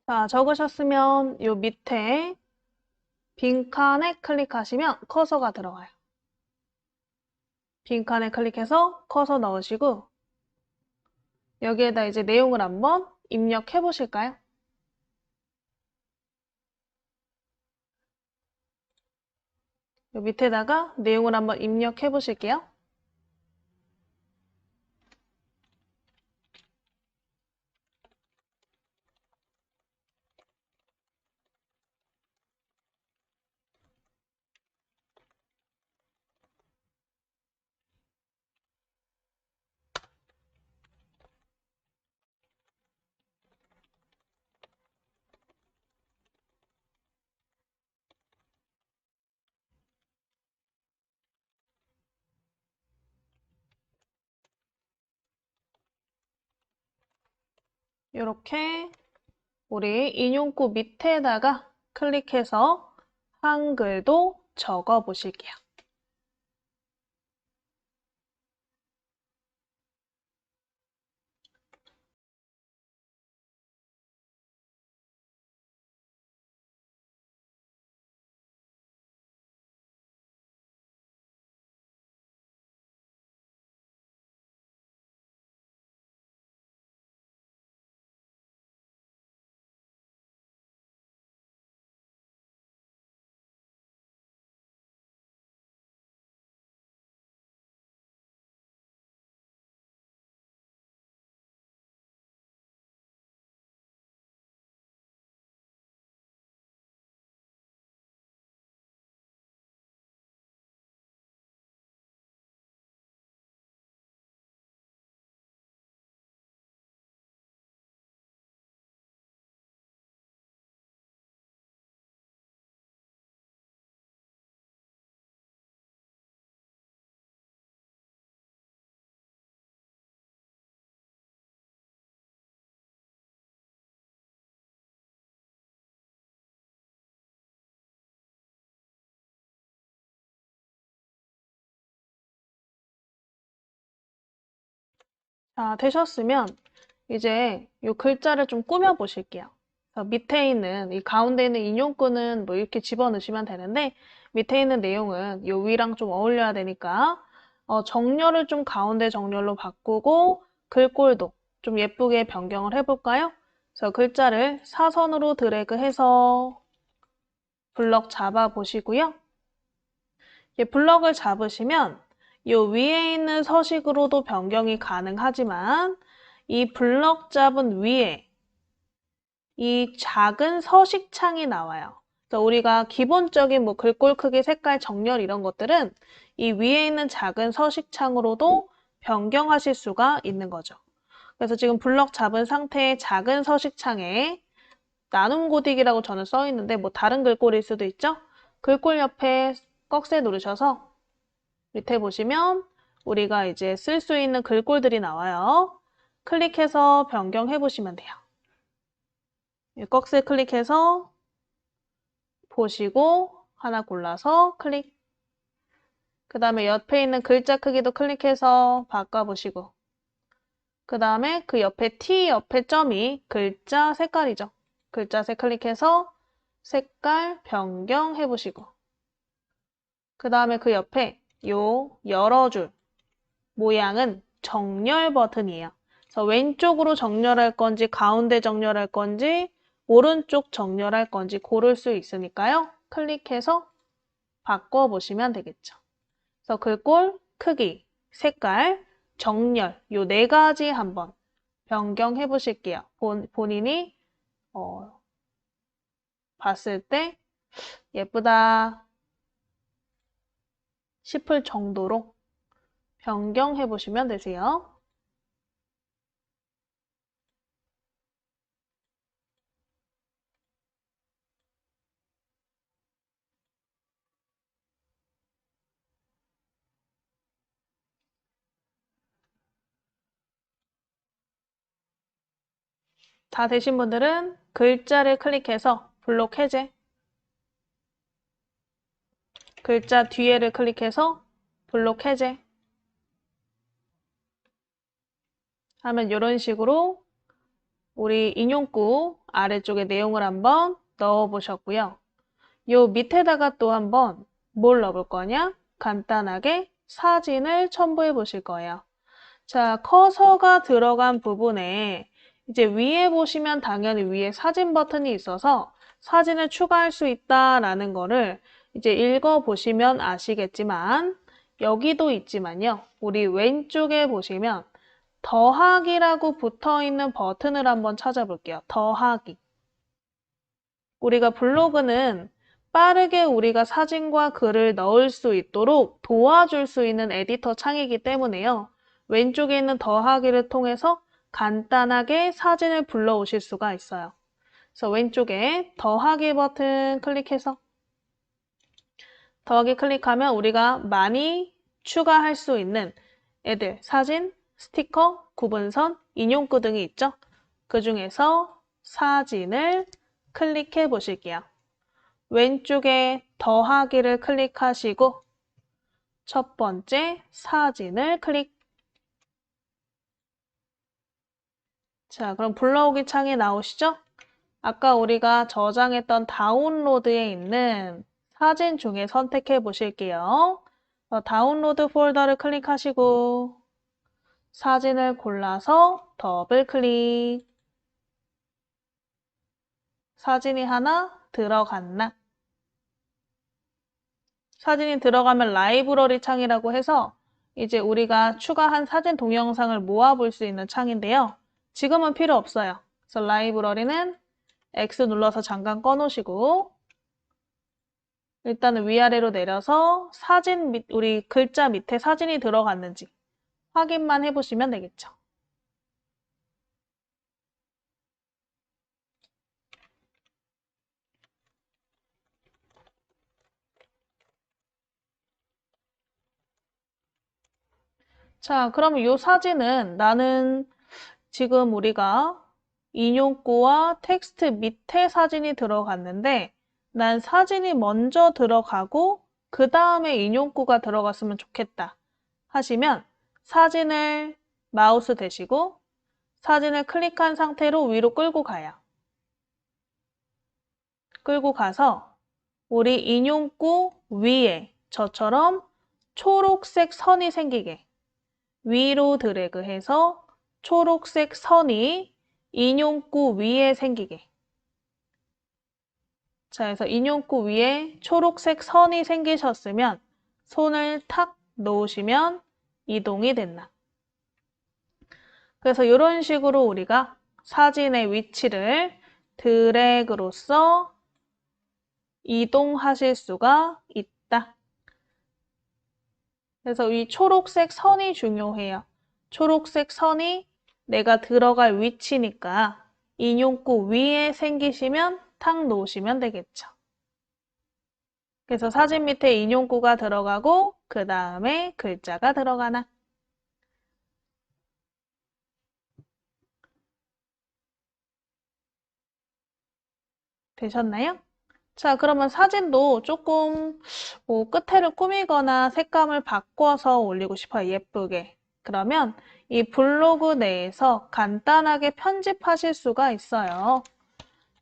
자, 적으셨으면 요 밑에 빈칸에 클릭하시면 커서가 들어가요. 빈칸에 클릭해서 커서 넣으시고 여기에다 이제 내용을 한번 입력해 보실까요? 요 밑에다가 내용을 한번 입력해 보실게요. 이렇게 우리 인용구 밑에다가 클릭해서 한글도 적어 보실게요. 자, 되셨으면 이제 이 글자를 좀 꾸며 보실게요. 밑에 있는 이 가운데 있는 인용구는 뭐 이렇게 집어넣으시면 되는데 밑에 있는 내용은 이 위랑 좀 어울려야 되니까 정렬을 좀 가운데 정렬로 바꾸고 글꼴도 좀 예쁘게 변경을 해볼까요? 그래서 글자를 사선으로 드래그해서 블럭 잡아 보시고요. 블럭을 잡으시면 이 위에 있는 서식으로도 변경이 가능하지만 이 블럭 잡은 위에 이 작은 서식창이 나와요. 그래서 우리가 기본적인 뭐 글꼴 크기, 색깔, 정렬 이런 것들은 이 위에 있는 작은 서식창으로도 변경하실 수가 있는 거죠. 그래서 지금 블럭 잡은 상태의 작은 서식창에 나눔 고딕이라고 저는 써 있는데 뭐 다른 글꼴일 수도 있죠? 글꼴 옆에 꺽쇠 누르셔서 밑에 보시면 우리가 이제 쓸 수 있는 글꼴들이 나와요. 클릭해서 변경해 보시면 돼요. 꺽쇠 클릭해서 보시고 하나 골라서 클릭. 그 다음에 옆에 있는 글자 크기도 클릭해서 바꿔보시고 그 다음에 그 옆에 T 옆에 점이 글자 색깔이죠. 글자 색 클릭해서 색깔 변경해 보시고 그 다음에 그 옆에 요 여러 줄 모양은 정렬 버튼이에요. 그래서 왼쪽으로 정렬할 건지 가운데 정렬할 건지 오른쪽 정렬할 건지 고를 수 있으니까요. 클릭해서 바꿔보시면 되겠죠. 그래서 글꼴, 크기, 색깔, 정렬 요 네 가지 한번 변경해 보실게요. 본인이 봤을 때 예쁘다 싶을 정도로 변경해 보시면 되세요. 다 되신 분들은 글자를 클릭해서 블록 해제, 글자 뒤에를 클릭해서 블록 해제 하면 이런 식으로 우리 인용구 아래쪽에 내용을 한번 넣어 보셨고요. 요 밑에다가 또 한번 뭘 넣어볼 거냐? 간단하게 사진을 첨부해 보실 거예요. 자, 커서가 들어간 부분에 이제 위에 보시면 당연히 위에 사진 버튼이 있어서 사진을 추가할 수 있다라는 거를 이제 읽어보시면 아시겠지만 여기도 있지만요. 우리 왼쪽에 보시면 더하기라고 붙어있는 버튼을 한번 찾아볼게요. 더하기. 우리가 블로그는 빠르게 우리가 사진과 글을 넣을 수 있도록 도와줄 수 있는 에디터 창이기 때문에요. 왼쪽에 있는 더하기를 통해서 간단하게 사진을 불러오실 수가 있어요. 그래서 왼쪽에 더하기 버튼 클릭해서 더하기 클릭하면 우리가 많이 추가할 수 있는 애들, 사진, 스티커, 구분선, 인용구 등이 있죠. 그 중에서 사진을 클릭해 보실게요. 왼쪽에 더하기를 클릭하시고 첫 번째 사진을 클릭. 자, 그럼 불러오기 창이 나오시죠? 아까 우리가 저장했던 다운로드에 있는 사진 중에 선택해 보실게요. 다운로드 폴더를 클릭하시고 사진을 골라서 더블 클릭. 사진이 하나 들어갔나? 사진이 들어가면 라이브러리 창이라고 해서 이제 우리가 추가한 사진 동영상을 모아볼 수 있는 창인데요. 지금은 필요 없어요. 그래서 라이브러리는 X 눌러서 잠깐 꺼놓으시고 일단은 위아래로 내려서 사진 우리 글자 밑에 사진이 들어갔는지 확인만 해보시면 되겠죠. 자, 그러면 이 사진은 나는 지금 우리가 인용구와 텍스트 밑에 사진이 들어갔는데 난 사진이 먼저 들어가고 그 다음에 인용구가 들어갔으면 좋겠다 하시면 사진을 마우스 대시고 사진을 클릭한 상태로 위로 끌고 가요. 끌고 가서 우리 인용구 위에 저처럼 초록색 선이 생기게 위로 드래그해서 초록색 선이 인용구 위에 생기게. 자, 그래서 인용구 위에 초록색 선이 생기셨으면 손을 탁 놓으시면 이동이 된다. 그래서 이런 식으로 우리가 사진의 위치를 드래그로서 이동하실 수가 있다. 그래서 이 초록색 선이 중요해요. 초록색 선이 내가 들어갈 위치니까 인용구 위에 생기시면 탁 놓으시면 되겠죠. 그래서 사진 밑에 인용구가 들어가고 그 다음에 글자가 들어가나. 되셨나요? 자, 그러면 사진도 조금 끝에를 꾸미거나 색감을 바꿔서 올리고 싶어요. 예쁘게. 그러면 이 블로그 내에서 간단하게 편집하실 수가 있어요.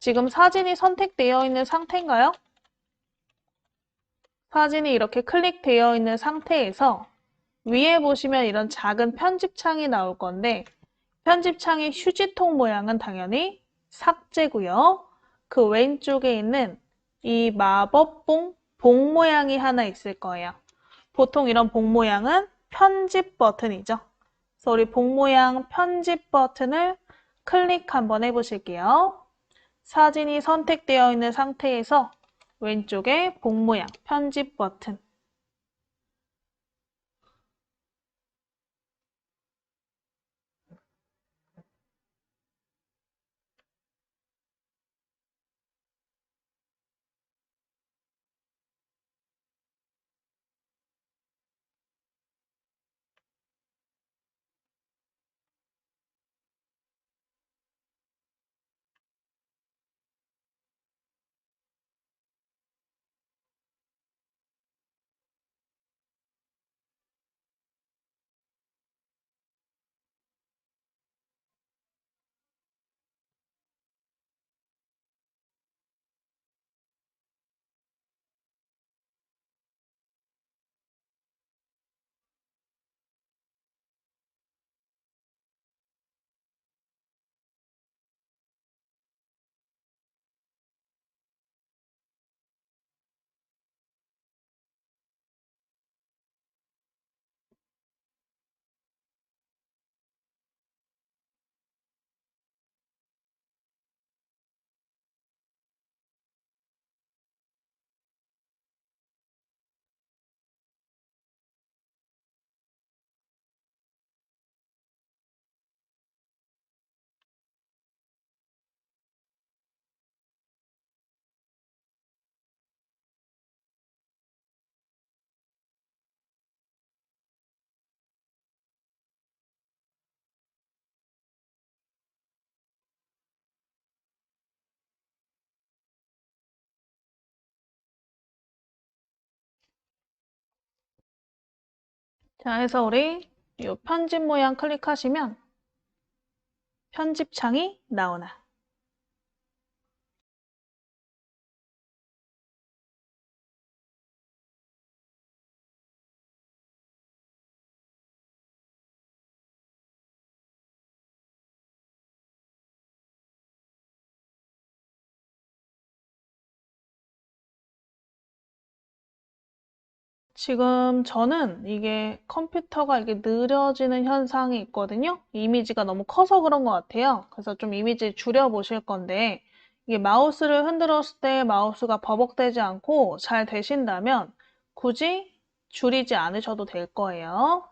지금 사진이 선택되어 있는 상태인가요? 사진이 이렇게 클릭되어 있는 상태에서 위에 보시면 이런 작은 편집창이 나올 건데 편집창의 휴지통 모양은 당연히 삭제고요. 그 왼쪽에 있는 이 마법봉 봉 모양이 하나 있을 거예요. 보통 이런 봉 모양은 편집 버튼이죠. 그래서 우리 봉 모양 편집 버튼을 클릭 한번 해보실게요. 사진이 선택되어 있는 상태에서 왼쪽에 봉 모양 편집 버튼 자, 해서 우리 이 편집 모양 클릭하시면 편집 창이 나오나. 지금 저는 이게 컴퓨터가 이게 느려지는 현상이 있거든요. 이미지가 너무 커서 그런 것 같아요. 그래서 좀 이미지 줄여보실 건데, 이게 마우스를 흔들었을 때 마우스가 버벅대지 않고 잘 되신다면 굳이 줄이지 않으셔도 될 거예요.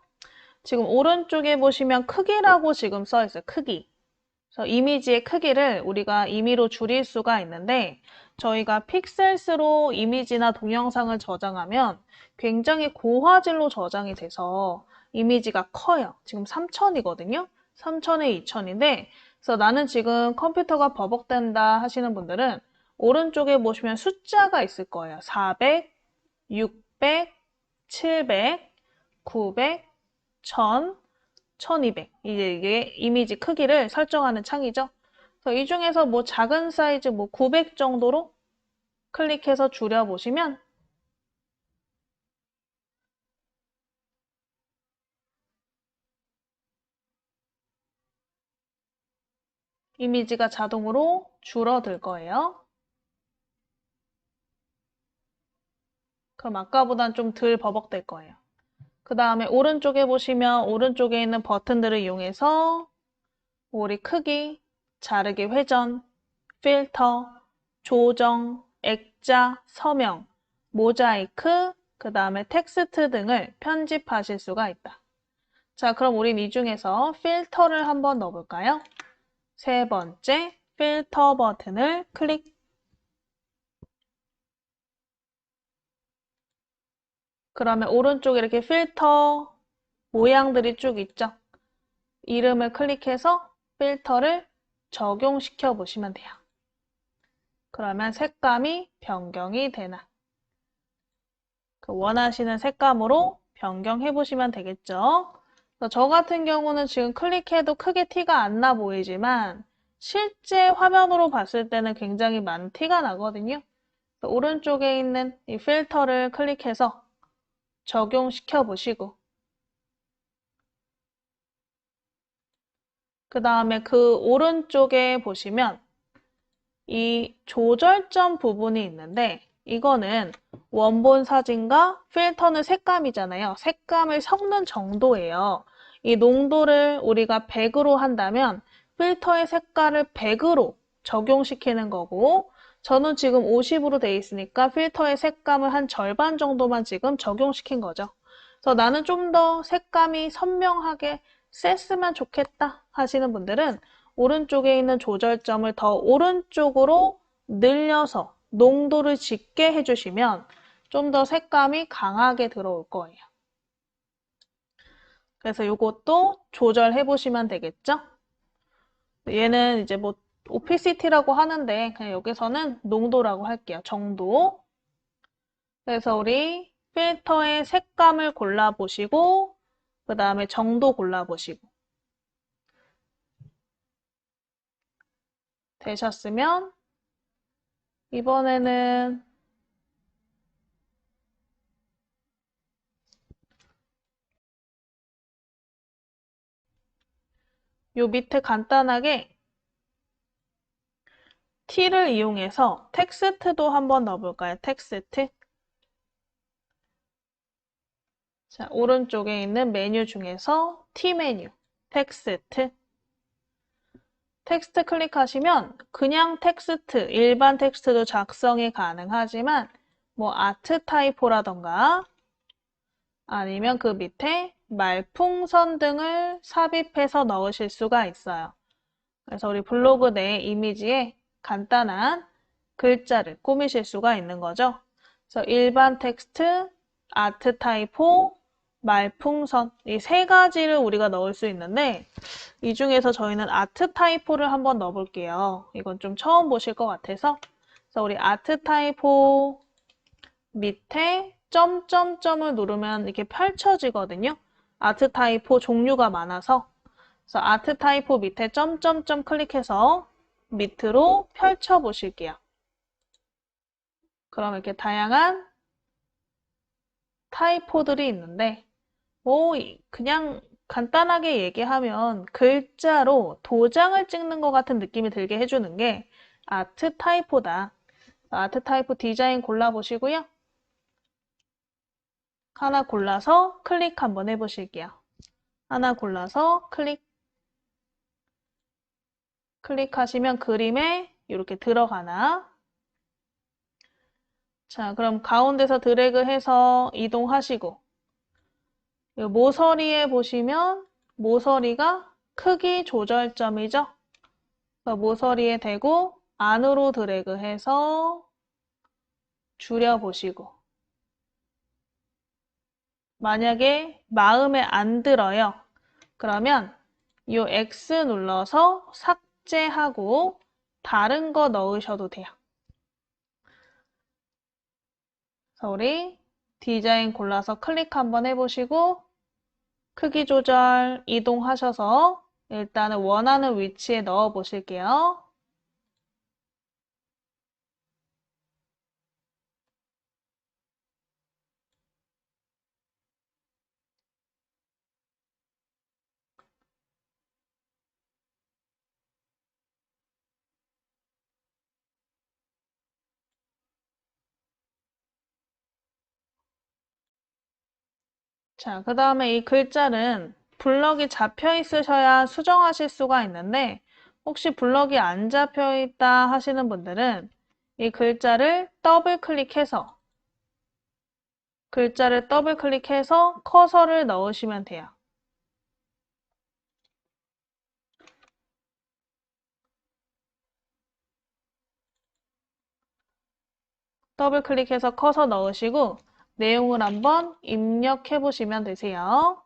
지금 오른쪽에 보시면 크기라고 지금 써 있어요. 크기. 그래서 이미지의 크기를 우리가 임의로 줄일 수가 있는데 저희가 픽셀스로 이미지나 동영상을 저장하면 굉장히 고화질로 저장이 돼서 이미지가 커요. 지금 3000이거든요. 3000에 2000인데 그래서 나는 지금 컴퓨터가 버벅댄다 하시는 분들은 오른쪽에 보시면 숫자가 있을 거예요. 400, 600, 700, 900, 1000, 1200. 이제 이게 이미지 크기를 설정하는 창이죠. 그래서 이 중에서 뭐 작은 사이즈 뭐 900 정도로 클릭해서 줄여보시면 이미지가 자동으로 줄어들 거예요. 그럼 아까보단 좀 덜 버벅될 거예요. 그 다음에 오른쪽에 보시면 오른쪽에 있는 버튼들을 이용해서 우리 크기, 자르기 회전, 필터, 조정, 액자, 서명, 모자이크, 그 다음에 텍스트 등을 편집하실 수가 있다. 자, 그럼 우린 이 중에서 필터를 한번 넣어볼까요? 세 번째, 필터 버튼을 클릭. 그러면 오른쪽에 이렇게 필터 모양들이 쭉 있죠? 이름을 클릭해서 필터를 적용시켜 보시면 돼요. 그러면 색감이 변경이 되나? 그 원하시는 색감으로 변경해 보시면 되겠죠? 저 같은 경우는 지금 클릭해도 크게 티가 안 나 보이지만 실제 화면으로 봤을 때는 굉장히 많은 티가 나거든요. 오른쪽에 있는 이 필터를 클릭해서 적용시켜 보시고 그 다음에 그 오른쪽에 보시면 이 조절점 부분이 있는데 이거는 원본 사진과 필터는 색감이잖아요. 색감을 섞는 정도예요. 이 농도를 우리가 100으로 한다면 필터의 색깔을 100으로 적용시키는 거고 저는 지금 50으로 돼 있으니까 필터의 색감을 한 절반 정도만 지금 적용시킨 거죠. 그래서 나는 좀 더 색감이 선명하게 셌으면 좋겠다 하시는 분들은 오른쪽에 있는 조절점을 더 오른쪽으로 늘려서 농도를 짙게 해주시면 좀 더 색감이 강하게 들어올 거예요. 그래서 이것도 조절해 보시면 되겠죠? 얘는 이제 뭐 오피시티라고 하는데 그냥 여기서는 농도라고 할게요. 정도. 그래서 우리 필터의 색감을 골라보시고 그 다음에 정도 골라보시고 되셨으면 이번에는 요 밑에 간단하게 T를 이용해서 텍스트도 한번 넣어볼까요? 텍스트. 자, 오른쪽에 있는 메뉴 중에서 T 메뉴, 텍스트. 텍스트 클릭하시면 그냥 텍스트, 일반 텍스트도 작성이 가능하지만 뭐 아트 타이포라던가 아니면 그 밑에 말풍선 등을 삽입해서 넣으실 수가 있어요. 그래서 우리 블로그 내 이미지에 간단한 글자를 꾸미실 수가 있는 거죠. 그래서 일반 텍스트, 아트 타이포, 말풍선 이 세 가지를 우리가 넣을 수 있는데 이 중에서 저희는 아트 타이포를 한번 넣어볼게요. 이건 좀 처음 보실 것 같아서 그래서 우리 아트 타이포 밑에 점점점을 누르면 이렇게 펼쳐지거든요. 아트 타입호 종류가 많아서 그래서 아트 타입호 밑에 점점점 클릭해서 밑으로 펼쳐 보실게요. 그럼 이렇게 다양한 타입호들이 있는데 그냥 간단하게 얘기하면 글자로 도장을 찍는 것 같은 느낌이 들게 해주는 게 아트 타입호다. 아트 타입호 디자인 골라보시고요. 하나 골라서 클릭 한번 해보실게요. 하나 골라서 클릭하시면 그림에 이렇게 들어가나. 자, 그럼 가운데서 드래그해서 이동하시고 이 모서리에 보시면 모서리가 크기 조절점이죠. 모서리에 대고 안으로 드래그해서 줄여보시고 만약에 마음에 안 들어요. 그러면 이 X 눌러서 삭제하고 다른 거 넣으셔도 돼요. 그래서 우리 디자인 골라서 클릭 한번 해보시고 크기 조절 이동하셔서 일단은 원하는 위치에 넣어 보실게요. 자, 그 다음에 이 글자는 블럭이 잡혀 있으셔야 수정하실 수가 있는데 혹시 블럭이 안 잡혀 있다 하시는 분들은 이 글자를 더블 클릭해서 커서를 넣으시면 돼요. 더블 클릭해서 커서 넣으시고 내용을 한번 입력해 보시면 되세요.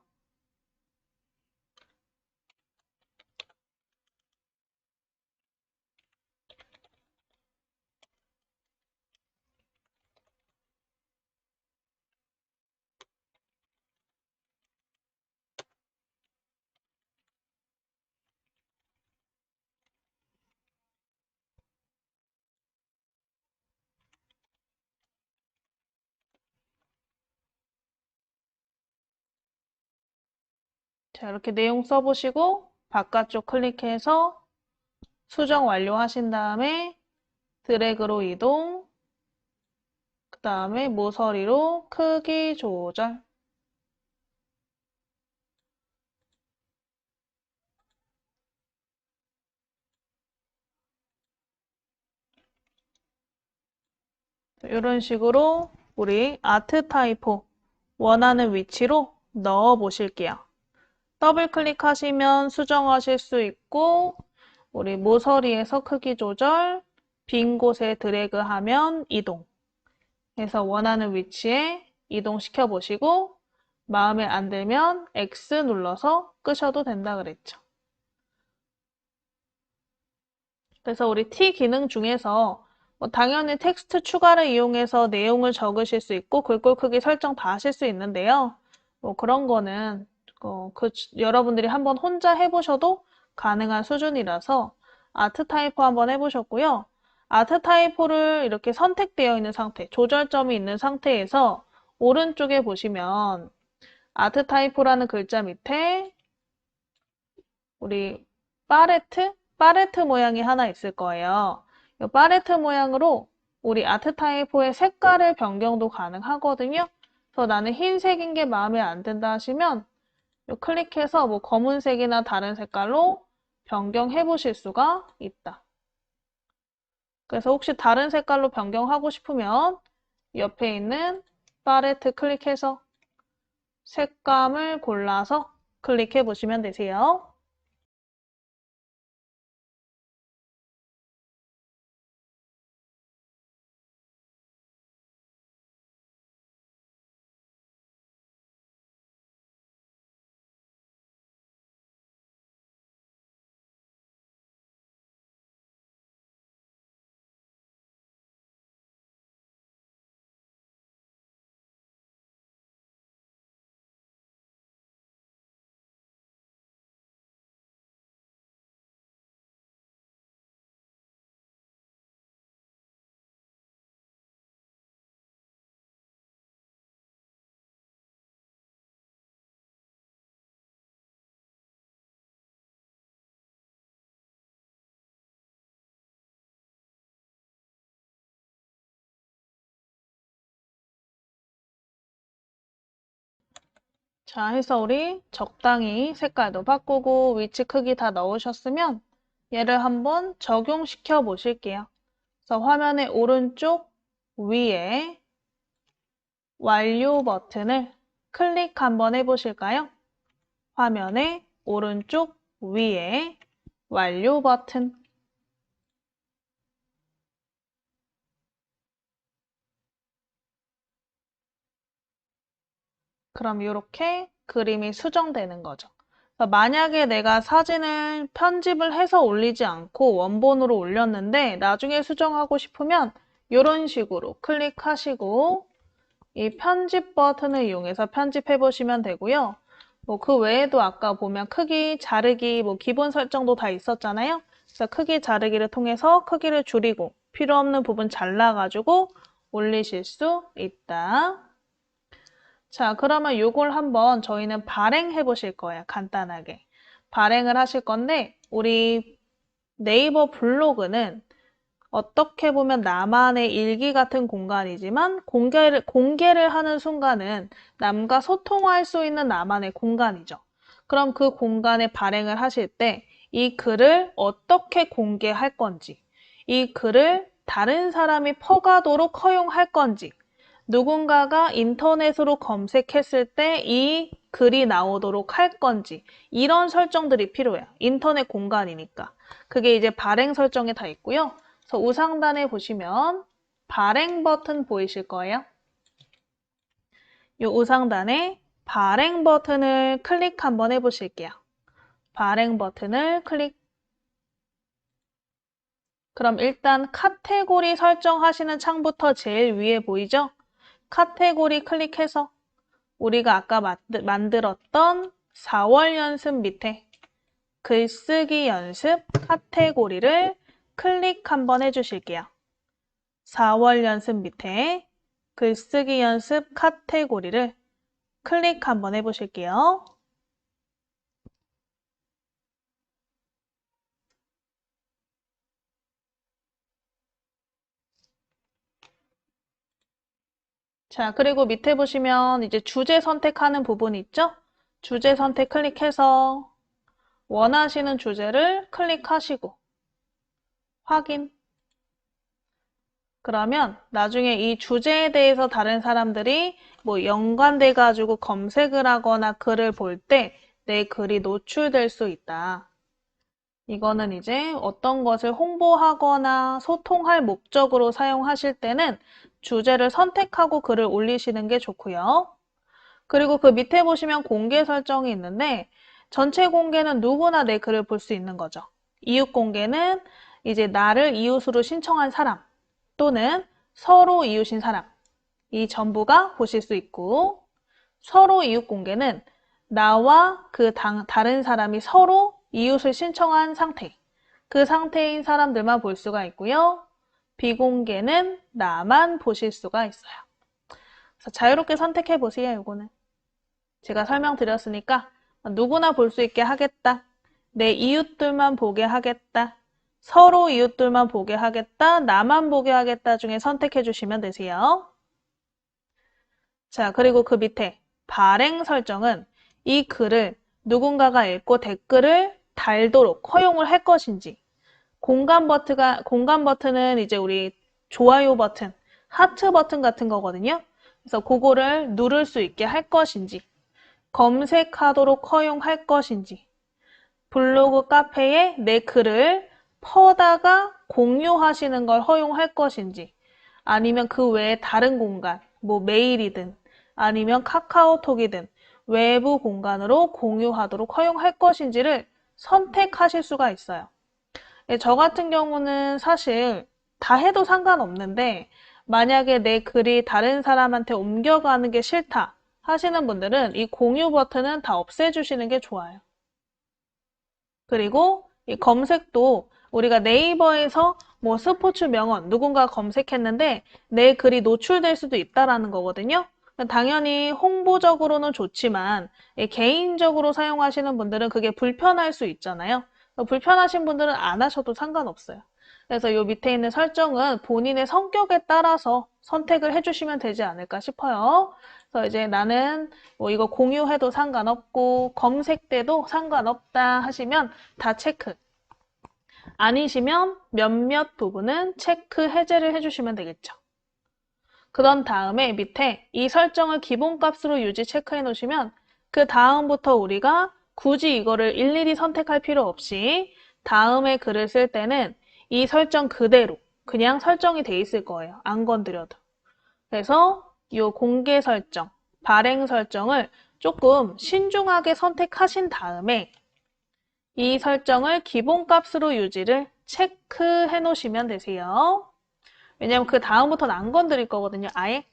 자, 이렇게 내용 써보시고 바깥쪽 클릭해서 수정 완료하신 다음에 드래그로 이동, 그 다음에 모서리로 크기 조절. 이런 식으로 우리 아트 타입호 원하는 위치로 넣어 보실게요. 더블 클릭하시면 수정하실 수 있고 우리 모서리에서 크기 조절, 빈 곳에 드래그하면 이동 해서 원하는 위치에 이동시켜 보시고 마음에 안 들면 X 눌러서 끄셔도 된다 그랬죠. 그래서 우리 T 기능 중에서 당연히 텍스트 추가를 이용해서 내용을 적으실 수 있고 글꼴 크기 설정 다 하실 수 있는데요. 그런 거는 여러분들이 한번 혼자 해보셔도 가능한 수준이라서 아트 타입호 한번 해보셨고요. 아트 타입호를 이렇게 선택되어 있는 상태, 조절점이 있는 상태에서 오른쪽에 보시면 아트 타입호라는 글자 밑에 우리 파레트 모양이 하나 있을 거예요. 이 파레트 모양으로 우리 아트 타입호의 색깔의 변경도 가능하거든요. 그래서 나는 흰색인 게 마음에 안 든다 하시면 클릭해서 뭐 검은색이나 다른 색깔로 변경해 보실 수가 있다. 그래서 혹시 다른 색깔로 변경하고 싶으면 옆에 있는 팔레트 클릭해서 색감을 골라서 클릭해 보시면 되세요. 자, 해서 우리 적당히 색깔도 바꾸고 위치 크기 다 넣으셨으면 얘를 한번 적용시켜 보실게요. 그래서 화면의 오른쪽 위에 완료 버튼을 클릭 한번 해보실까요? 화면의 오른쪽 위에 완료 버튼. 그럼 이렇게 그림이 수정되는 거죠. 만약에 내가 사진을 편집을 해서 올리지 않고 원본으로 올렸는데 나중에 수정하고 싶으면 이런 식으로 클릭하시고 이 편집 버튼을 이용해서 편집해 보시면 되고요. 뭐 그 외에도 아까 보면 크기, 자르기, 뭐 기본 설정도 다 있었잖아요. 그래서 크기 자르기를 통해서 크기를 줄이고 필요 없는 부분 잘라가지고 올리실 수 있다. 자, 그러면 이걸 한번 저희는 발행해 보실 거예요. 간단하게. 발행을 하실 건데 우리 네이버 블로그는 어떻게 보면 나만의 일기 같은 공간이지만 공개를 하는 순간은 남과 소통할 수 있는 나만의 공간이죠. 그럼 그 공간에 발행을 하실 때 이 글을 어떻게 공개할 건지, 이 글을 다른 사람이 퍼가도록 허용할 건지, 누군가가 인터넷으로 검색했을 때 이 글이 나오도록 할 건지 이런 설정들이 필요해요. 인터넷 공간이니까. 그게 이제 발행 설정에 다 있고요. 그래서 우상단에 보시면 발행 버튼 보이실 거예요. 이 우상단에 발행 버튼을 클릭 한번 해보실게요. 발행 버튼을 클릭. 그럼 일단 카테고리 설정하시는 창부터 제일 위에 보이죠? 카테고리 클릭해서 우리가 아까 만들었던 4월 연습 밑에 글쓰기 연습 카테고리를 클릭 한번 해주실게요. 4월 연습 밑에 글쓰기 연습 카테고리를 클릭 한번 해보실게요. 자, 그리고 밑에 보시면 이제 주제 선택하는 부분 있죠? 주제 선택 클릭해서 원하시는 주제를 클릭하시고 확인. 그러면 나중에 이 주제에 대해서 다른 사람들이 뭐 연관돼 가지고 검색을 하거나 글을 볼 때 내 글이 노출될 수 있다. 이거는 이제 어떤 것을 홍보하거나 소통할 목적으로 사용하실 때는 주제를 선택하고 글을 올리시는 게 좋고요. 그리고 그 밑에 보시면 공개 설정이 있는데 전체 공개는 누구나 내 글을 볼 수 있는 거죠. 이웃 공개는 이제 나를 이웃으로 신청한 사람 또는 서로 이웃인 사람 이 전부가 보실 수 있고 서로 이웃 공개는 나와 그 다른 사람이 서로 이웃을 신청한 상태 그 상태인 사람들만 볼 수가 있고요. 비공개는 나만 보실 수가 있어요. 그래서 자유롭게 선택해 보세요. 이거는 제가 설명드렸으니까 누구나 볼 수 있게 하겠다. 내 이웃들만 보게 하겠다. 서로 이웃들만 보게 하겠다. 나만 보게 하겠다 중에 선택해 주시면 되세요. 자, 그리고 그 밑에 발행 설정은 이 글을 누군가가 읽고 댓글을 달도록 허용을 할 것인지 공간 버튼은 이제 우리 좋아요 버튼, 하트 버튼 같은 거거든요. 그래서 그거를 누를 수 있게 할 것인지 검색하도록 허용할 것인지 블로그 카페에 내 글을 퍼다가 공유하시는 걸 허용할 것인지 아니면 그 외에 다른 공간, 뭐 메일이든 아니면 카카오톡이든 외부 공간으로 공유하도록 허용할 것인지를 선택하실 수가 있어요. 저 같은 경우는 사실 다 해도 상관없는데 만약에 내 글이 다른 사람한테 옮겨가는 게 싫다 하시는 분들은 이 공유 버튼은 다 없애주시는 게 좋아요. 그리고 이 검색도 우리가 네이버에서 뭐 스포츠 명언 누군가 검색했는데 내 글이 노출될 수도 있다라는 거거든요. 당연히 홍보적으로는 좋지만 개인적으로 사용하시는 분들은 그게 불편할 수 있잖아요. 불편하신 분들은 안 하셔도 상관없어요. 그래서 이 밑에 있는 설정은 본인의 성격에 따라서 선택을 해주시면 되지 않을까 싶어요. 그래서 이제 나는 뭐 이거 공유해도 상관없고 검색돼도 상관없다 하시면 다 체크. 아니시면 몇몇 부분은 체크 해제를 해주시면 되겠죠. 그런 다음에 밑에 이 설정을 기본값으로 유지 체크해 놓으시면 그 다음부터 우리가 굳이 이거를 일일이 선택할 필요 없이 다음에 글을 쓸 때는 이 설정 그대로 그냥 설정이 돼 있을 거예요. 안 건드려도. 그래서 이 공개 설정, 발행 설정을 조금 신중하게 선택하신 다음에 이 설정을 기본값으로 유지를 체크해 놓으시면 되세요. 왜냐면 그 다음부터는 안 건드릴 거거든요. 아예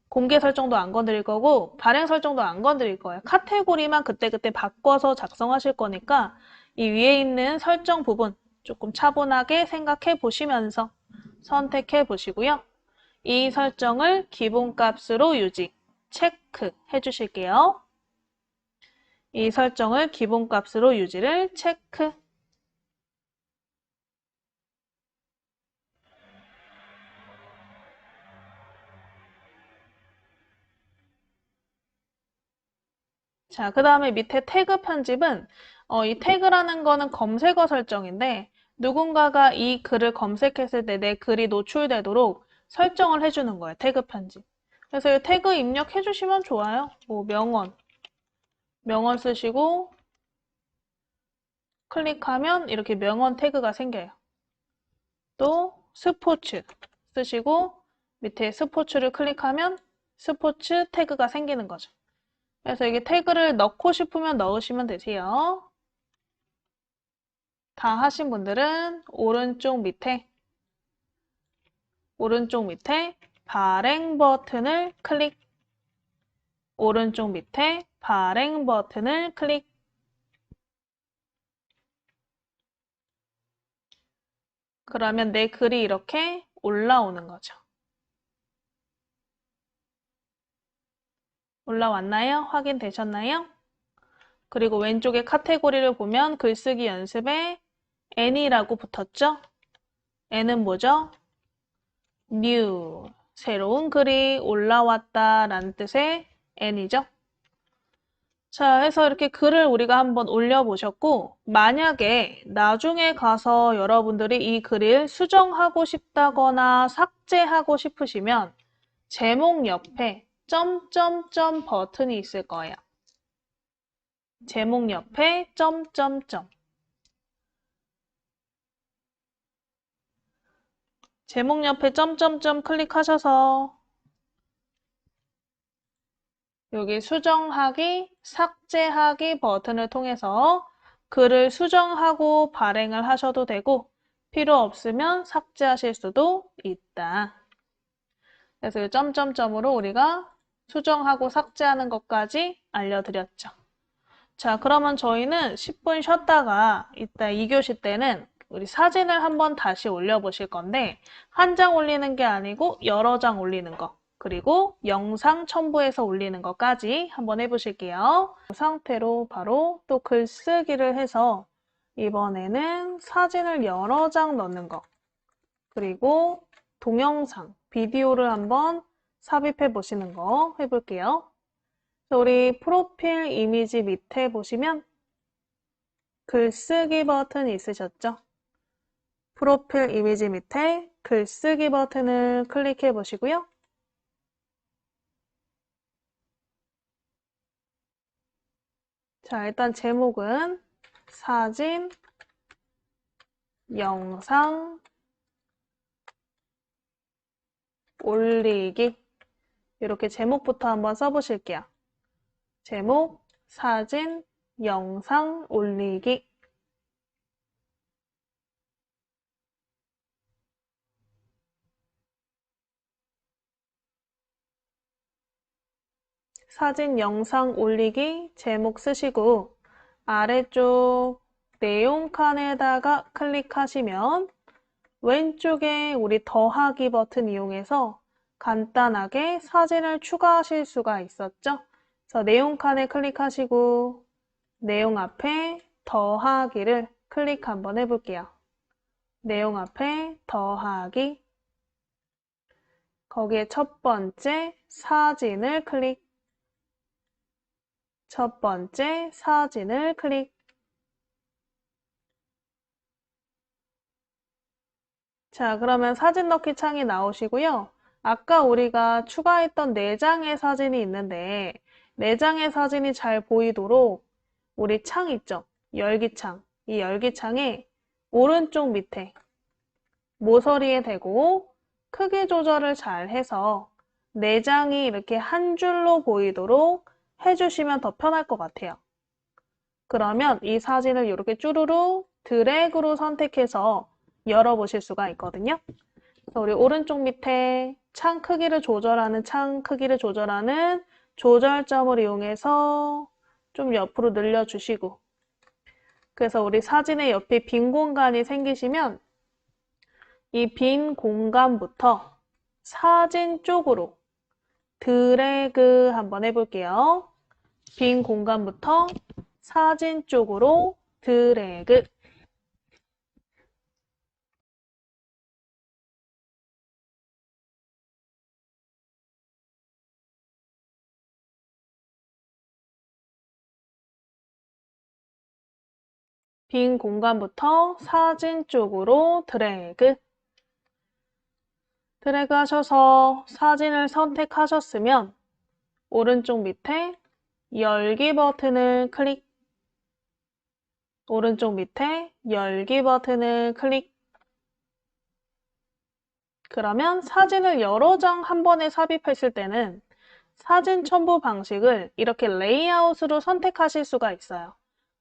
공개 설정도 안 건드릴 거고 발행 설정도 안 건드릴 거예요. 카테고리만 그때그때 바꿔서 작성하실 거니까 이 위에 있는 설정 부분 조금 차분하게 생각해 보시면서 선택해 보시고요. 이 설정을 기본값으로 유지, 체크해 주실게요. 이 설정을 기본값으로 유지를 체크. 자, 그 다음에 밑에 태그 편집은 이 태그라는 거는 검색어 설정인데 누군가가 이 글을 검색했을 때 내 글이 노출되도록 설정을 해주는 거예요. 태그 편집. 그래서 이 태그 입력해 주시면 좋아요. 뭐 명언 쓰시고 클릭하면 이렇게 명언 태그가 생겨요. 또 스포츠 쓰시고 밑에 스포츠를 클릭하면 스포츠 태그가 생기는 거죠. 그래서 이게 태그를 넣고 싶으면 넣으시면 되세요. 다 하신 분들은 오른쪽 밑에 발행 버튼을 클릭, 오른쪽 밑에 발행 버튼을 클릭. 그러면 내 글이 이렇게 올라오는 거죠. 올라왔나요? 확인되셨나요? 그리고 왼쪽에 카테고리를 보면 글쓰기 연습에 N이라고 붙었죠? N은 뭐죠? New, 새로운 글이 올라왔다 라는 뜻의 N이죠. 자, 해서 이렇게 글을 우리가 한번 올려보셨고, 만약에 나중에 가서 여러분들이 이 글을 수정하고 싶다거나 삭제하고 싶으시면 제목 옆에 점점점 버튼이 있을 거예요. 제목 옆에 점점점. 제목 옆에 점점점 클릭하셔서 여기 수정하기, 삭제하기 버튼을 통해서 글을 수정하고 발행을 하셔도 되고 필요 없으면 삭제하실 수도 있다. 그래서 이 점점점으로 우리가 수정하고 삭제하는 것까지 알려드렸죠. 자, 그러면 저희는 10분 쉬었다가 이따 2교시 때는 우리 사진을 한번 다시 올려보실 건데 한 장 올리는 게 아니고 여러 장 올리는 거 그리고 영상 첨부해서 올리는 것까지 한번 해보실게요. 이 상태로 바로 또 글쓰기를 해서 이번에는 사진을 여러 장 넣는 거 그리고 동영상, 비디오를 한번 삽입해 보시는 거 해볼게요. 우리 프로필 이미지 밑에 보시면 글쓰기 버튼 있으셨죠? 프로필 이미지 밑에 글쓰기 버튼을 클릭해 보시고요. 자, 일단 제목은 사진, 영상, 올리기 이렇게 제목부터 한번 써보실게요. 제목, 사진, 영상, 올리기 사진, 영상 올리기 제목 쓰시고 아래쪽 내용 칸에다가 클릭하시면 왼쪽에 우리 더하기 버튼 이용해서 간단하게 사진을 추가하실 수가 있었죠. 그래서 내용 칸에 클릭하시고 내용 앞에 더하기를 클릭 한번 해볼게요. 내용 앞에 더하기 거기에 첫 번째 사진을 클릭 첫 번째 사진을 클릭. 자, 그러면 사진 넣기 창이 나오시고요. 아까 우리가 추가했던 4장의 사진이 있는데 4장의 사진이 잘 보이도록 우리 창 있죠? 열기창. 이 열기창에 오른쪽 밑에 모서리에 대고 크기 조절을 잘 해서 4장이 이렇게 한 줄로 보이도록 해주시면 더 편할 것 같아요. 그러면 이 사진을 이렇게 쭈루루 드래그로 선택해서 열어보실 수가 있거든요. 그래서 우리 오른쪽 밑에 창 크기를 조절하는 조절점을 이용해서 좀 옆으로 늘려주시고, 그래서 우리 사진의 옆에 빈 공간이 생기시면 이 빈 공간부터 사진 쪽으로 드래그 한번 해볼게요. 빈 공간부터 사진 쪽으로 드래그. 빈 공간부터 사진 쪽으로 드래그. 드래그 하셔서 사진을 선택하셨으면 오른쪽 밑에 열기 버튼을 클릭. 오른쪽 밑에 열기 버튼을 클릭. 그러면 사진을 여러 장 한 번에 삽입했을 때는 사진 첨부 방식을 이렇게 레이아웃으로 선택하실 수가 있어요.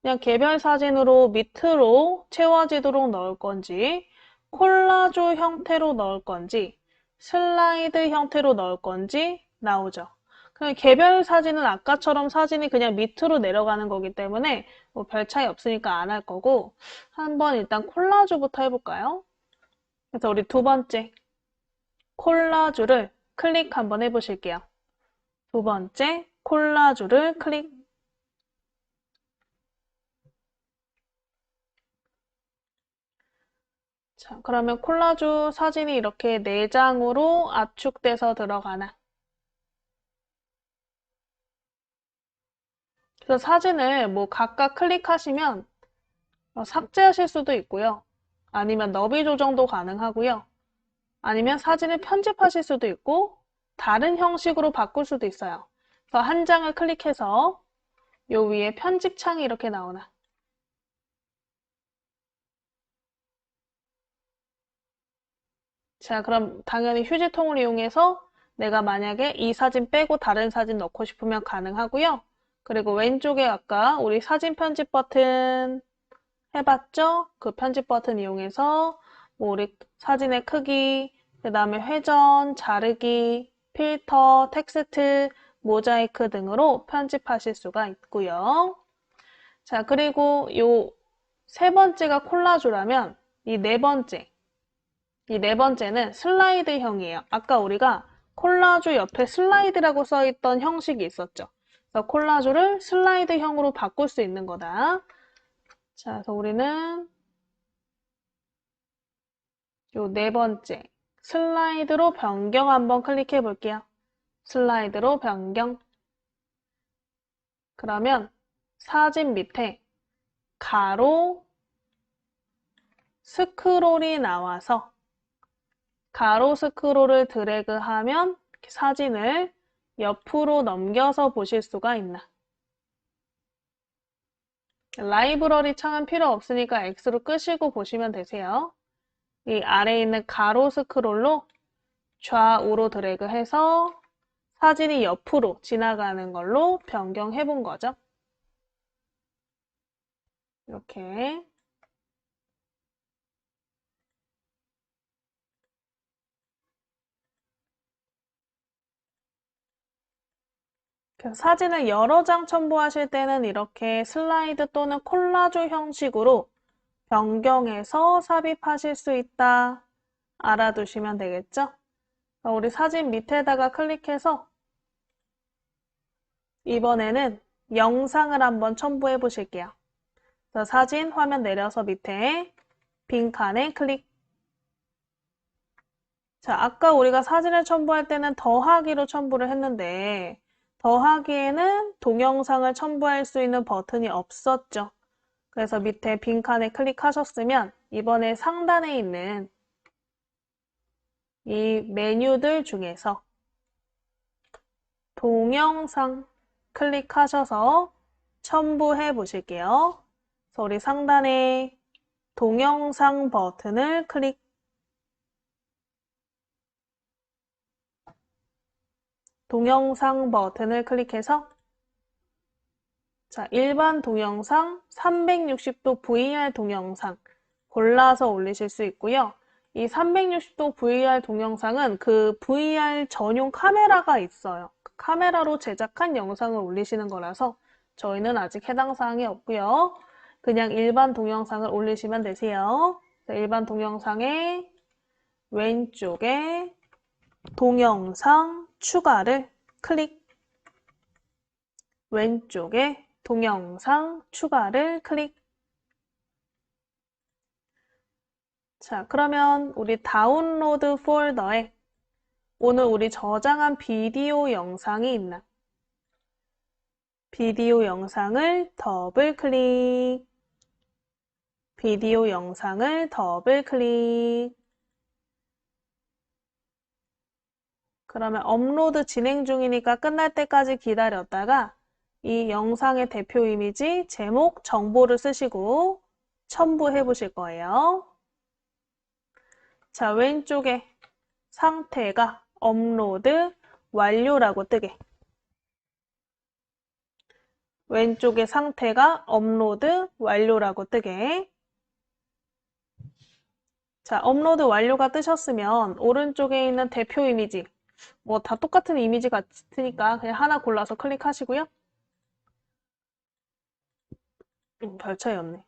그냥 개별 사진으로 밑으로 채워지도록 넣을 건지, 콜라주 형태로 넣을 건지, 슬라이드 형태로 넣을 건지 나오죠. 그냥 개별 사진은 아까처럼 사진이 그냥 밑으로 내려가는 거기 때문에 뭐 별 차이 없으니까 안 할 거고, 한번 일단 콜라주부터 해볼까요? 그래서 우리 두 번째 콜라주를 클릭 한번 해보실게요. 두 번째 콜라주를 클릭. 자, 그러면 콜라주 사진이 이렇게 4장으로 압축돼서 들어가나. 그래서 사진을 뭐 각각 클릭하시면 삭제하실 수도 있고요. 아니면 너비 조정도 가능하고요. 아니면 사진을 편집하실 수도 있고 다른 형식으로 바꿀 수도 있어요. 그래서 한 장을 클릭해서 요 위에 편집 창이 이렇게 나오나. 자, 그럼 당연히 휴지통을 이용해서 내가 만약에 이 사진 빼고 다른 사진 넣고 싶으면 가능하고요. 그리고 왼쪽에 아까 우리 사진 편집 버튼 해봤죠? 그 편집 버튼 이용해서 뭐 우리 사진의 크기, 그 다음에 회전, 자르기, 필터, 텍스트, 모자이크 등으로 편집하실 수가 있고요. 자, 그리고 요 세 번째가 콜라주라면 이 네 번째는 슬라이드형이에요. 아까 우리가 콜라주 옆에 슬라이드라고 써있던 형식이 있었죠. 그래서 콜라주를 슬라이드형으로 바꿀 수 있는 거다. 자, 그래서 우리는 요 네 번째 슬라이드로 변경 한번 클릭해 볼게요. 슬라이드로 변경. 그러면 사진 밑에 가로 스크롤이 나와서 가로 스크롤을 드래그하면 사진을 옆으로 넘겨서 보실 수가 있나. 라이브러리 창은 필요 없으니까 X로 끄시고 보시면 되세요. 이 아래에 있는 가로 스크롤로 좌우로 드래그해서 사진이 옆으로 지나가는 걸로 변경해 본 거죠. 이렇게. 그래서 사진을 여러 장 첨부하실 때는 이렇게 슬라이드 또는 콜라주 형식으로 변경해서 삽입하실 수 있다. 알아두시면 되겠죠? 우리 사진 밑에다가 클릭해서 이번에는 영상을 한번 첨부해 보실게요. 사진 화면 내려서 밑에 빈칸에 클릭. 자, 아까 우리가 사진을 첨부할 때는 더하기로 첨부를 했는데 더하기에는 동영상을 첨부할 수 있는 버튼이 없었죠. 그래서 밑에 빈칸에 클릭하셨으면 이번에 상단에 있는 이 메뉴들 중에서 동영상 클릭하셔서 첨부해 보실게요. 그래서 우리 상단에 동영상 버튼을 동영상 버튼을 클릭해서 자, 일반 동영상 360도 VR 동영상 골라서 올리실 수 있고요. 이 360도 VR 동영상은 그 VR 전용 카메라가 있어요. 그 카메라로 제작한 영상을 올리시는 거라서 저희는 아직 해당 사항이 없고요. 그냥 일반 동영상을 올리시면 되세요. 일반 동영상의 왼쪽에 동영상 추가를 클릭. 왼쪽에 동영상 추가를 클릭. 자, 그러면 우리 다운로드 폴더에 오늘 우리 저장한 비디오 영상이 있나? 비디오 영상을 더블 클릭. 비디오 영상을 더블 클릭. 그러면 업로드 진행 중이니까 끝날 때까지 기다렸다가 이 영상의 대표 이미지, 제목, 정보를 쓰시고 첨부해 보실 거예요. 자, 왼쪽에 상태가 업로드 완료라고 뜨게. 왼쪽에 상태가 업로드 완료라고 뜨게. 자, 업로드 완료가 뜨셨으면 오른쪽에 있는 대표 이미지, 뭐 다 똑같은 이미지 같으니까 그냥 하나 골라서 클릭하시고요. 별 차이 없네.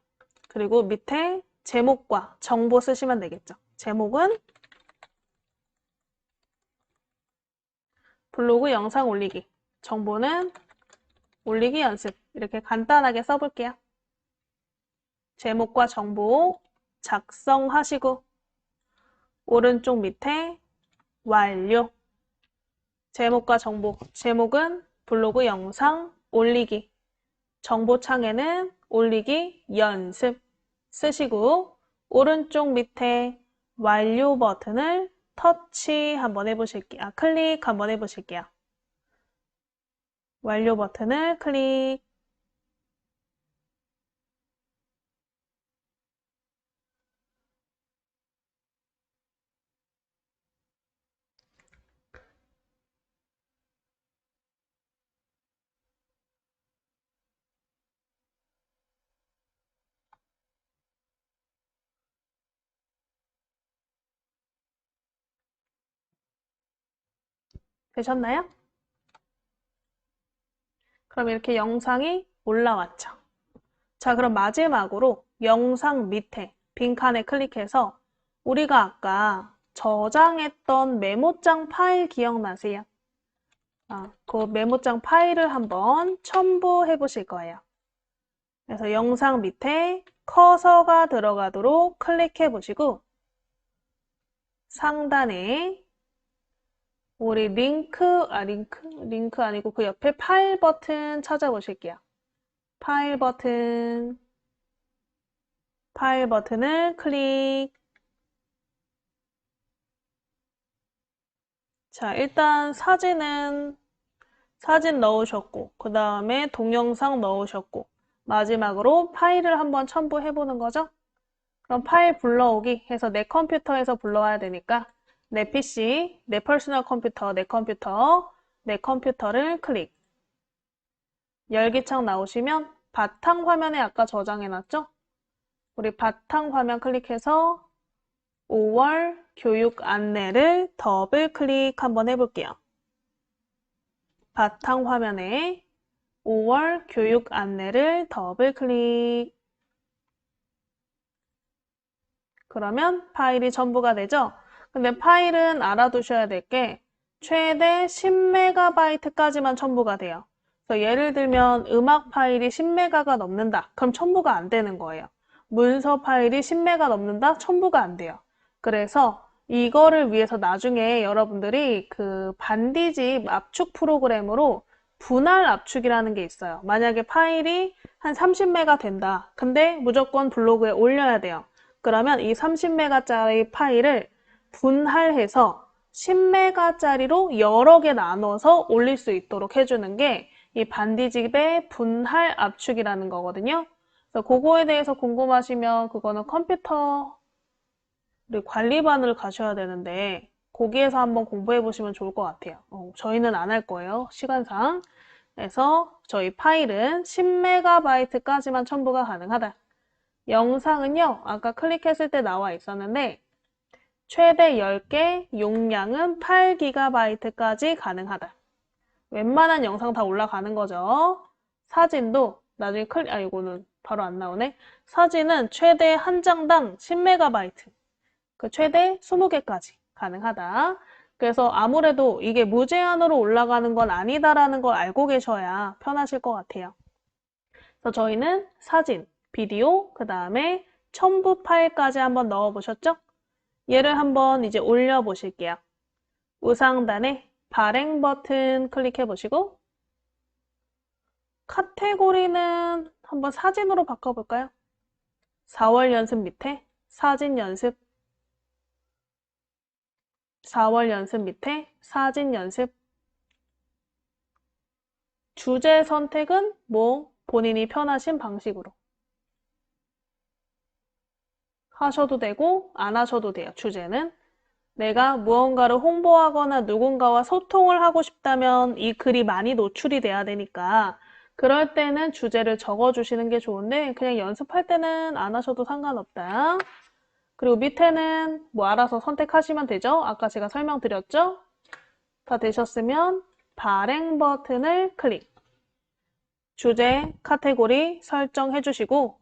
그리고 밑에 제목과 정보 쓰시면 되겠죠. 제목은 블로그 영상 올리기. 정보는 올리기 연습. 이렇게 간단하게 써볼게요. 제목과 정보 작성하시고 오른쪽 밑에 완료. 제목과 정보. 제목은 블로그 영상 올리기. 정보창에는 올리기 연습 쓰시고 오른쪽 밑에 완료 버튼을 터치 한번 해보실게요. 클릭 한번 해보실게요. 완료 버튼을 클릭. 되셨나요? 그럼 이렇게 영상이 올라왔죠. 자, 그럼 마지막으로 영상 밑에 빈칸에 클릭해서 우리가 아까 저장했던 메모장 파일 기억나세요? 그 메모장 파일을 한번 첨부해 보실 거예요. 그래서 영상 밑에 커서가 들어가도록 클릭해 보시고 상단에 우리 링크 아니고 그 옆에 파일 버튼 찾아보실게요. 파일 버튼을 클릭. 자, 일단 사진 넣으셨고, 그 다음에 동영상 넣으셨고, 마지막으로 파일을 한번 첨부해 보는 거죠. 그럼 파일 불러오기 해서 내 컴퓨터에서 불러와야 되니까 내 PC, 내 퍼스널 컴퓨터, 내 컴퓨터를 클릭. 열기창 나오시면 바탕화면에 아까 저장해놨죠? 우리 바탕화면 클릭해서 5월 교육 안내를 더블 클릭 한번 해볼게요. 바탕화면에 5월 교육 안내를 더블 클릭. 그러면 파일이 첨부가 되죠? 근데 파일은 알아두셔야 될 게 최대 10MB까지만 첨부가 돼요. 그래서 예를 들면 음악 파일이 10MB가 넘는다. 그럼 첨부가 안 되는 거예요. 문서 파일이 10MB 넘는다? 첨부가 안 돼요. 그래서 이거를 위해서 나중에 여러분들이 그 반디집 압축 프로그램으로 분할 압축이라는 게 있어요. 만약에 파일이 한 30메가 된다. 근데 무조건 블로그에 올려야 돼요. 그러면 이 30메가짜리 파일을 분할해서 10메가짜리로 여러 개 나눠서 올릴 수 있도록 해주는 게 이 반디집의 분할 압축이라는 거거든요. 그래서 그거에 대해서 궁금하시면 그거는 컴퓨터 관리반을 가셔야 되는데 거기에서 한번 공부해 보시면 좋을 것 같아요. 저희는 안 할 거예요. 시간상. 그래서 저희 파일은 10메가바이트까지만 첨부가 가능하다. 영상은요, 아까 클릭했을 때 나와 있었는데 최대 10개, 용량은 8기가바이트까지 가능하다. 웬만한 영상 다 올라가는 거죠. 사진도 나중에 이거는 바로 안 나오네. 사진은 최대 한 장당 10메가바이트. 그 최대 20개까지 가능하다. 그래서 아무래도 이게 무제한으로 올라가는 건 아니다라는 걸 알고 계셔야 편하실 것 같아요. 그래서 저희는 사진, 비디오, 그 다음에 첨부 파일까지 한번 넣어보셨죠? 얘를 한번 이제 올려보실게요. 우상단에 발행 버튼 클릭해 보시고 카테고리는 한번 사진으로 바꿔볼까요? 4월 연습 밑에 사진 연습 4월 연습 밑에 사진 연습 주제 선택은 뭐 본인이 편하신 방식으로 하셔도 되고 안 하셔도 돼요. 주제는 내가 무언가를 홍보하거나 누군가와 소통을 하고 싶다면 이 글이 많이 노출이 돼야 되니까 그럴 때는 주제를 적어주시는 게 좋은데 그냥 연습할 때는 안 하셔도 상관없다. 그리고 밑에는 뭐 알아서 선택하시면 되죠. 아까 제가 설명드렸죠. 다 되셨으면 발행 버튼을 클릭. 주제, 카테고리 설정해 주시고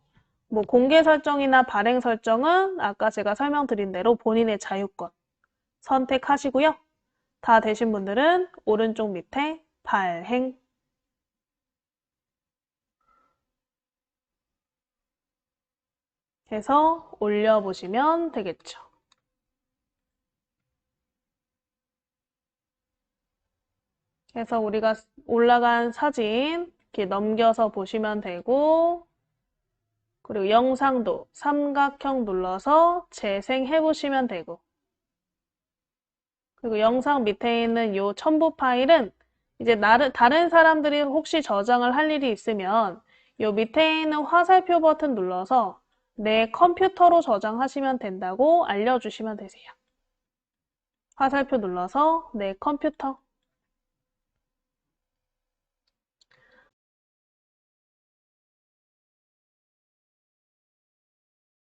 뭐 공개 설정이나 발행 설정은 아까 제가 설명드린 대로 본인의 자유권 선택하시고요. 다 되신 분들은 오른쪽 밑에 발행 해서 올려보시면 되겠죠. 그래서 우리가 올라간 사진 이렇게 넘겨서 보시면 되고 그리고 영상도 삼각형 눌러서 재생해 보시면 되고 그리고 영상 밑에 있는 이 첨부 파일은 이제 다른 사람들이 혹시 저장을 할 일이 있으면 이 밑에 있는 화살표 버튼 눌러서 내 컴퓨터로 저장하시면 된다고 알려주시면 되세요. 화살표 눌러서 내 컴퓨터